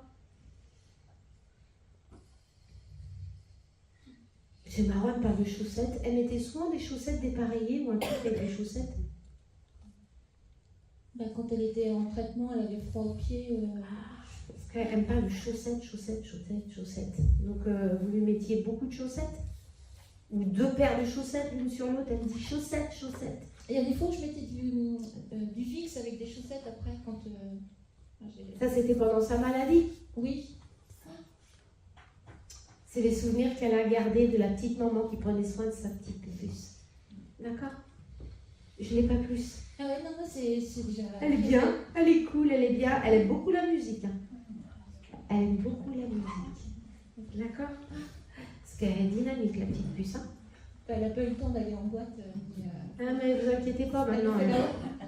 C'est marrant, elle parle de chaussettes. Elle mettait souvent des chaussettes dépareillées ou un truc avec des chaussettes? Quand elle était en traitement, elle avait froid aux pieds. Parce qu'elle parle de chaussettes, chaussettes, chaussettes, chaussettes. Donc vous lui mettiez beaucoup de chaussettes? Ou 2 paires de chaussettes l'une sur l'autre, elle dit chaussettes, chaussettes. Il y a des fois où je mettais du Vicks avec des chaussettes après quand Ça c'était pendant sa maladie. Oui. C'est les souvenirs qu'elle a gardés de la petite maman qui prenait soin de sa petite puce. D'accord? Je n'ai pas plus. Ah ouais, non, c'est déjà... Elle est bien, elle est cool, elle est bien. Elle aime beaucoup la musique. Hein. Elle aime beaucoup la musique. D'accord? Parce qu'elle est dynamique, la petite puce. Hein. Elle n'a pas eu le temps d'aller en boîte. Ah, mais vous inquiétez pas, maintenant.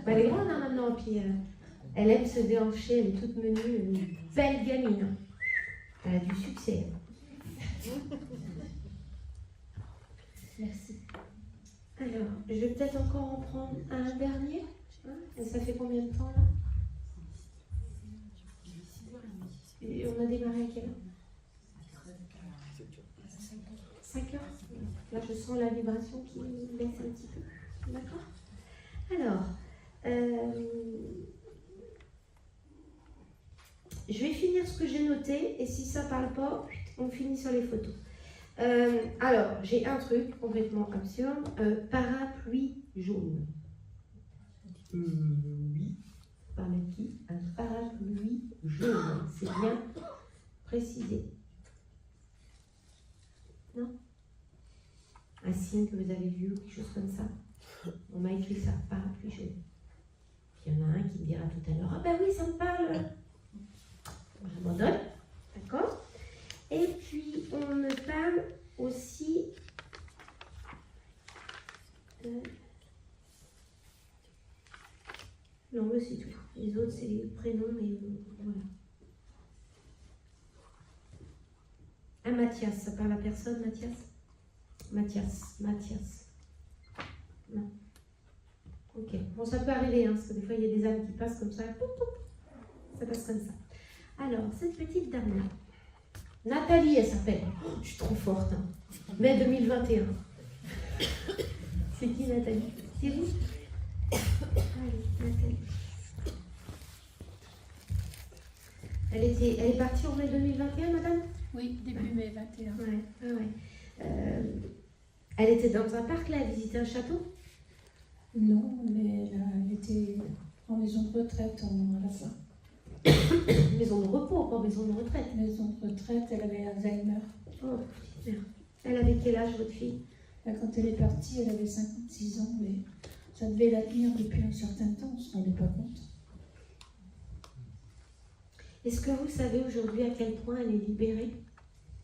Elle est grande hein, maintenant. Puis, elle aime se déhancher, elle est toute menue. Une belle gamine. Hein. Elle a du succès. Merci. Alors, je vais peut-être encore en prendre un dernier. Hein. Et ça fait combien de temps là? Et on a démarré à quelle heure? 5 heures. Là, je sens la vibration qui baisse un petit peu. D'accord? Alors, je vais finir ce que j'ai noté et si ça ne parle pas, on finit sur les photos. Alors, j'ai un truc complètement absurde. Parapluie jaune. Oui. Par qui? Un parapluie jaune. C'est bien précisé. Non? Un signe que vous avez vu ou quelque chose comme ça. On m'a écrit ça, parapluie jaune. Il y en a un qui me dira tout à l'heure, ah ben oui, ça me parle. J'abandonne, d'accord? Et puis, on me parle aussi non, mais c'est tout. Les autres, c'est les prénoms, mais voilà. Un Mathias, ça parle à personne, Mathias? Mathias. Non. Ok. Bon, ça peut arriver, hein, parce que des fois, il y a des âmes qui passent comme ça. Poup, poup. Ça passe comme ça. Alors, cette petite dame-là, Nathalie, elle s'appelle. Oh, je suis trop forte. Hein. Mai 2021. C'est qui, Nathalie? C'est vous? Allez, Nathalie. Elle est partie en mai 2021, madame? Oui, début mai 21. Ouais. Elle était dans un parc, là, elle visitait un château? Non, mais elle était en maison de retraite à la fin. Maison de repos, pas maison de retraite. Maison de retraite, elle avait Alzheimer. Oh, merde. Elle avait quel âge, votre fille? Quand elle est partie, elle avait 56 ans, mais ça devait la tenir depuis un certain temps, on ne se rendait pas compte. Est-ce que vous savez aujourd'hui à quel point elle est libérée?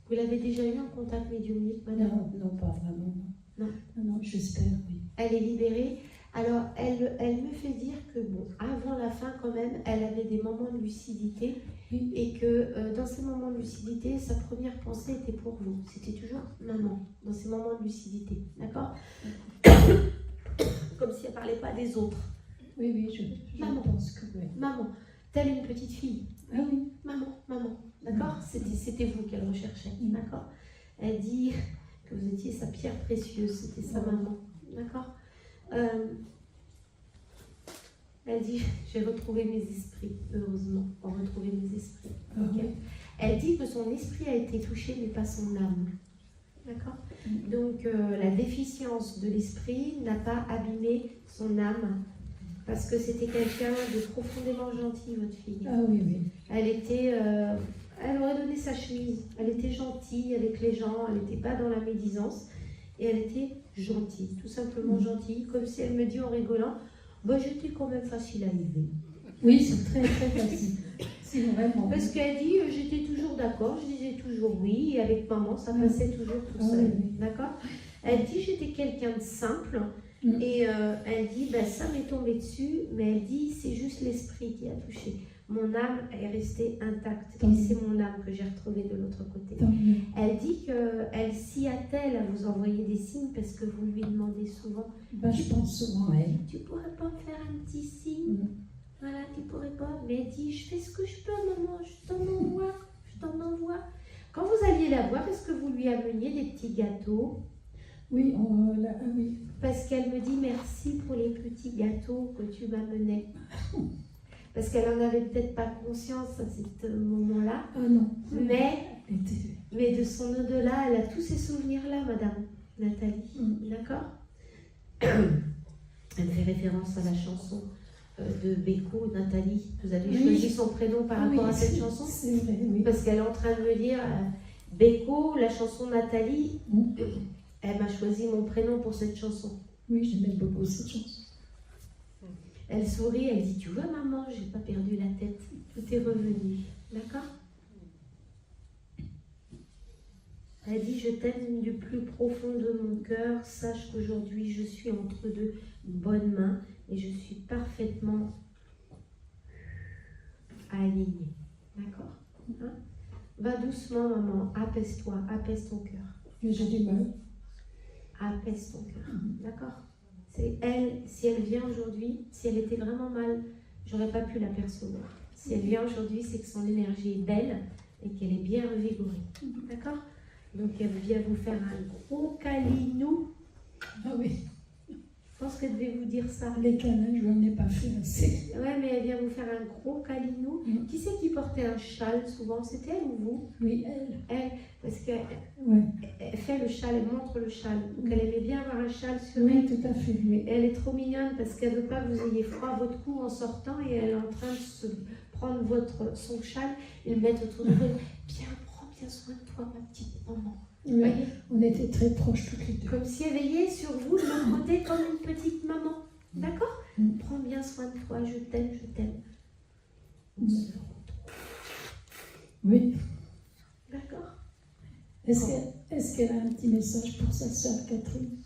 Vous l'avez déjà eu en contact médiumnique, madame? Non, pas vraiment. Non, j'espère, oui. Elle est libérée. Alors, elle me fait dire que, bon, avant la fin, quand même, elle avait des moments de lucidité Oui. et que dans ces moments de lucidité, sa première pensée était pour vous. C'était toujours maman, dans ces moments de lucidité. D'accord? Comme si elle ne parlait pas des autres. Oui, je Maman. pense que oui. Maman, telle une petite fille. Ah oui. Maman. D'accord? C'était vous qu'elle recherchait. D'accord? Elle dit que vous étiez sa pierre précieuse. C'était sa maman. D'accord? Elle dit, j'ai retrouvé mes esprits, heureusement, on a retrouvé mes esprits. Okay. Elle dit que son esprit a été touché, mais pas son âme. D'accord? Donc, la déficience de l'esprit n'a pas abîmé son âme, parce que c'était quelqu'un de profondément gentil, votre fille. Ah oui. Elle était, elle aurait donné sa chemise, elle était gentille avec les gens, elle n'était pas dans la médisance. Et elle était gentille, tout simplement gentille, comme si elle me dit en rigolant, bah, j'étais quand même facile à élever. Oui, c'est très très facile. C'est vraiment. Parce qu'elle dit, j'étais toujours d'accord, je disais toujours oui, et avec maman, ça passait toujours tout seul. Oui. D'accord? Elle dit, j'étais quelqu'un de simple, et elle dit, bah, ça m'est tombé dessus, mais elle dit, c'est juste l'esprit qui a touché. Mon âme est restée intacte, et c'est mon âme que j'ai retrouvée de l'autre côté. Elle dit qu'elle s'y attelle à vous envoyer des signes parce que vous lui demandez souvent. Je pense souvent à elle. Tu pourrais pas me faire un petit signe? Voilà, tu pourrais pas. Mais elle dit, je fais ce que je peux, maman, je t'en envoie. Quand vous alliez la voir, est-ce que vous lui ameniez des petits gâteaux? Oui, oui. Parce qu'elle me dit merci pour les petits gâteaux que tu m'amenais. Parce qu'elle n'en avait peut-être pas conscience à ce moment-là. Ah non. Mais de son au-delà, elle a tous ces souvenirs-là, Madame Nathalie. D'accord? Elle fait référence à la chanson de Beko, Nathalie. Vous avez choisi son prénom par rapport à cette chanson? C'est vrai, oui. Parce qu'elle est en train de me dire, Beko, la chanson Nathalie, elle m'a choisi mon prénom pour cette chanson. Oui, j'aimais beaucoup cette chanson. Elle sourit, elle dit, tu vois maman, j'ai pas perdu la tête, tout est revenu. D'accord? Elle dit, je t'aime du plus profond de mon cœur, sache qu'aujourd'hui je suis entre de bonnes mains et je suis parfaitement alignée. D'accord? Hein? Va doucement maman, apaise-toi, apaise ton cœur. J'ai du mal. Apaise ton cœur. D'accord? C'est elle, si elle vient aujourd'hui, si elle était vraiment mal, j'aurais pas pu l'apercevoir. Si elle vient aujourd'hui, c'est que son énergie est belle et qu'elle est bien revigorée. D'accord? Donc elle vient vous faire un gros câlinou. Ah oui. Je pense qu'elle devait vous dire ça. Les câlins, je n'en ai pas fait assez. Ouais, mais elle vient vous faire un gros câlinou. Qui c'est qui portait un châle souvent? C'était elle ou vous? Oui, elle. Elle, parce qu'elle Ouais. elle fait le châle, elle montre le châle. Donc elle aimait bien avoir un châle sur Oui, elle. tout à fait. Oui. Et elle est trop mignonne parce qu'elle ne veut pas que vous ayez froid à votre cou en sortant et elle est en train de se prendre son châle et le mettre autour de vous. Prends bien soin de toi, ma petite maman. Oui, Voyez, on était très proches toutes les deux. comme si elle veillait sur vous de l'autre côté comme une petite maman. D'accord? Prends bien soin de toi, je t'aime, je t'aime. Oui. D'accord? Est-ce qu'elle a un petit message pour sa sœur Catherine?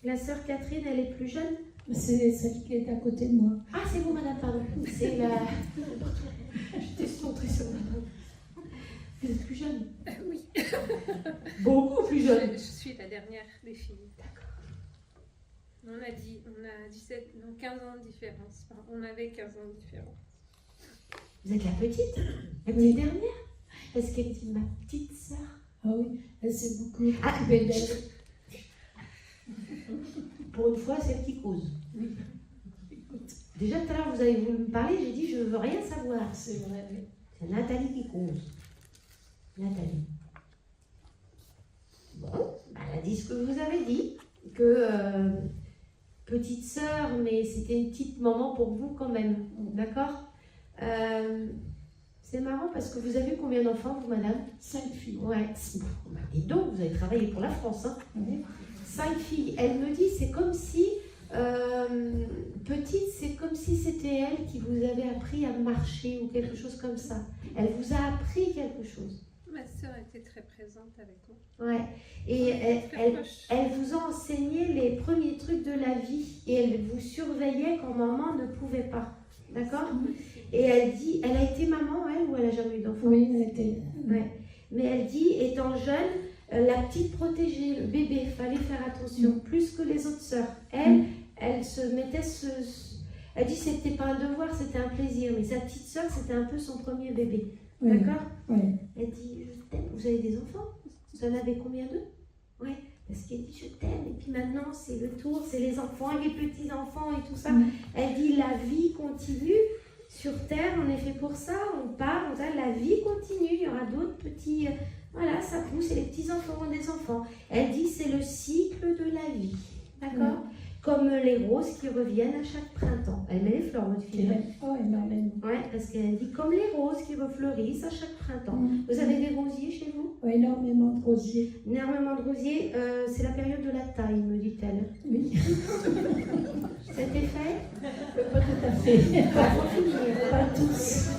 La sœur Catherine, elle est plus jeune? C'est celle qui est à côté de moi. Ah, c'est vous, madame, pardon. C'est la... J'étais centrée sur madame. Vous êtes plus jeune? Oui. Beaucoup plus jeune. Je suis la dernière des filles. D'accord. On a 17, non 15 ans de différence. Enfin, on avait 15 ans de différence. Vous êtes la petite? La petite dernière? Parce qu'elle dit ma petite sœur. Ah oui, elle s'est beaucoup Ah, occupée d'elle. Pour une fois, c'est elle qui cause. Oui. Écoute, Déjà tout à l'heure, vous avez voulu me parler, j'ai dit je veux rien savoir. c'est vrai, oui. C'est Nathalie qui cause. Nathalie. Bon, elle a dit ce que vous avez dit, que petite sœur, mais c'était une petite maman pour vous quand même, d'accord? C'est marrant parce que vous avez eu combien d'enfants, vous, madame? 5 filles. Ouais, bah, dis donc, vous avez travaillé pour la France, hein? Oui. 5 filles. Elle me dit, c'est comme si, petite, c'est comme si c'était elle qui vous avait appris à marcher ou quelque chose comme ça. Elle vous a appris quelque chose. Ma sœur était très présente avec moi. Ouais. Et Très proche. elle vous a enseigné les premiers trucs de la vie et elle vous surveillait quand maman ne pouvait pas. D'accord? Et elle dit, elle a été maman, elle, ou elle n'a jamais eu d'enfant? Oui, elle était. Ouais. Mais elle dit, étant jeune, la petite protégée, le bébé, fallait faire attention, plus que les autres sœurs. Elle se mettait elle dit, c'était pas un devoir, c'était un plaisir. Mais sa petite sœur, c'était un peu son premier bébé. Oui. D'accord? Oui. Elle dit, je t'aime. Vous avez des enfants? Vous en avez combien d'eux? Ouais. Parce qu'elle dit, je t'aime. Et puis maintenant, c'est le tour, c'est les enfants, les petits-enfants et tout ça. Elle dit, la vie continue. Sur Terre, on est fait pour ça. On part, la vie continue. Il y aura d'autres petits... voilà, ça pousse et les petits-enfants ont des enfants. Elle dit, c'est le cycle de la vie. D'accord? Comme les roses qui reviennent à chaque printemps. Elle met les fleurs, votre fille. Oh, énormément. Ouais, parce qu'elle dit comme les roses qui refleurissent à chaque printemps. Vous avez des rosiers chez vous? Oui, énormément de rosiers. Énormément de rosiers, c'est la période de la taille, me dit-elle. Oui. C'était fait? Pas tout à fait. Pas tous.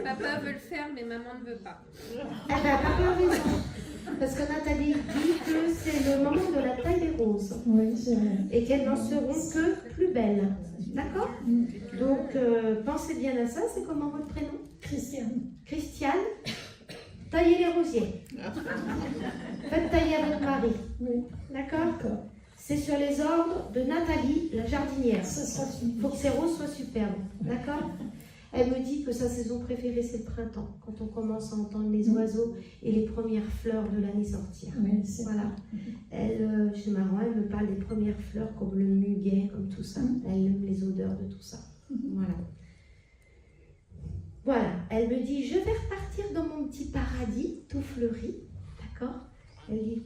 Papa veut le faire, mais maman ne veut pas. Ah ben, papa a raison. Parce que Nathalie dit que c'est le moment de la taille des roses. Oui, c'est vrai. Et qu'elles n'en seront que plus belles. D'accord? Donc, pensez bien à ça. C'est comment votre prénom? Christiane. Christiane. Taillez les rosiers. Faites tailler à votre mari. Oui. D'accord? D'accord. C'est sur les ordres de Nathalie, la jardinière. Ça sera Il suivi. faut que ces roses soient superbes. D'accord? Elle me dit que sa saison préférée, c'est le printemps, quand on commence à entendre les oiseaux et les premières fleurs de l'année sortir. Oui, c'est Voilà. Elle, c'est marrant, elle me parle des premières fleurs comme le muguet, comme tout ça. Elle aime les odeurs de tout ça. Voilà. Voilà. Elle me dit, je vais repartir dans mon petit paradis, tout fleuri. D'accord? Elle dit,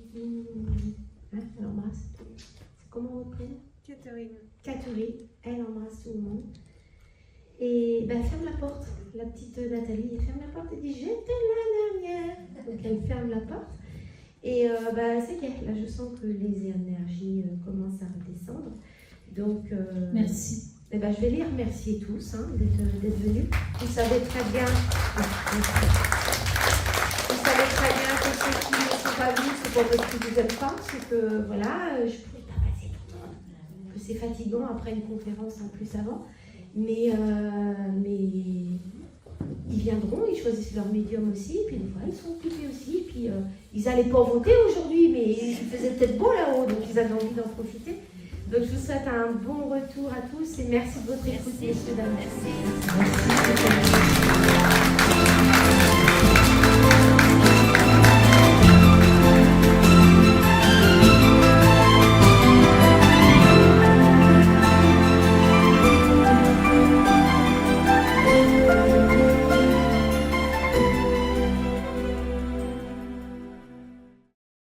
hein, elle embrasse. C'est comment votre prénom? Catherine. Catherine. Elle embrasse tout le monde. Et ben, elle ferme la porte. La petite Nathalie, elle ferme la porte et dit, j'étais la dernière. Donc elle ferme la porte. Et bah, c'est qu'elle, là je sens que les énergies commencent à redescendre. Donc, Merci. eh ben, je vais les remercier tous hein, d'être venus. Vous savez très bien, que ceux qui ne sont pas venus, c'est pas parce qu'ils vous aiment pas, c'est que voilà, je ne pouvais pas passer tout le monde. Que c'est fatigant après une conférence en plus avant. Mais ils viendront, ils choisissent leur médium aussi, et puis des fois ils sont occupés aussi, et puis ils n'allaient pas voter aujourd'hui, mais il faisait peut-être beau là-haut, donc ils avaient envie d'en profiter. Donc je vous souhaite un bon retour à tous et merci de votre écoute, messieurs, dames. Merci.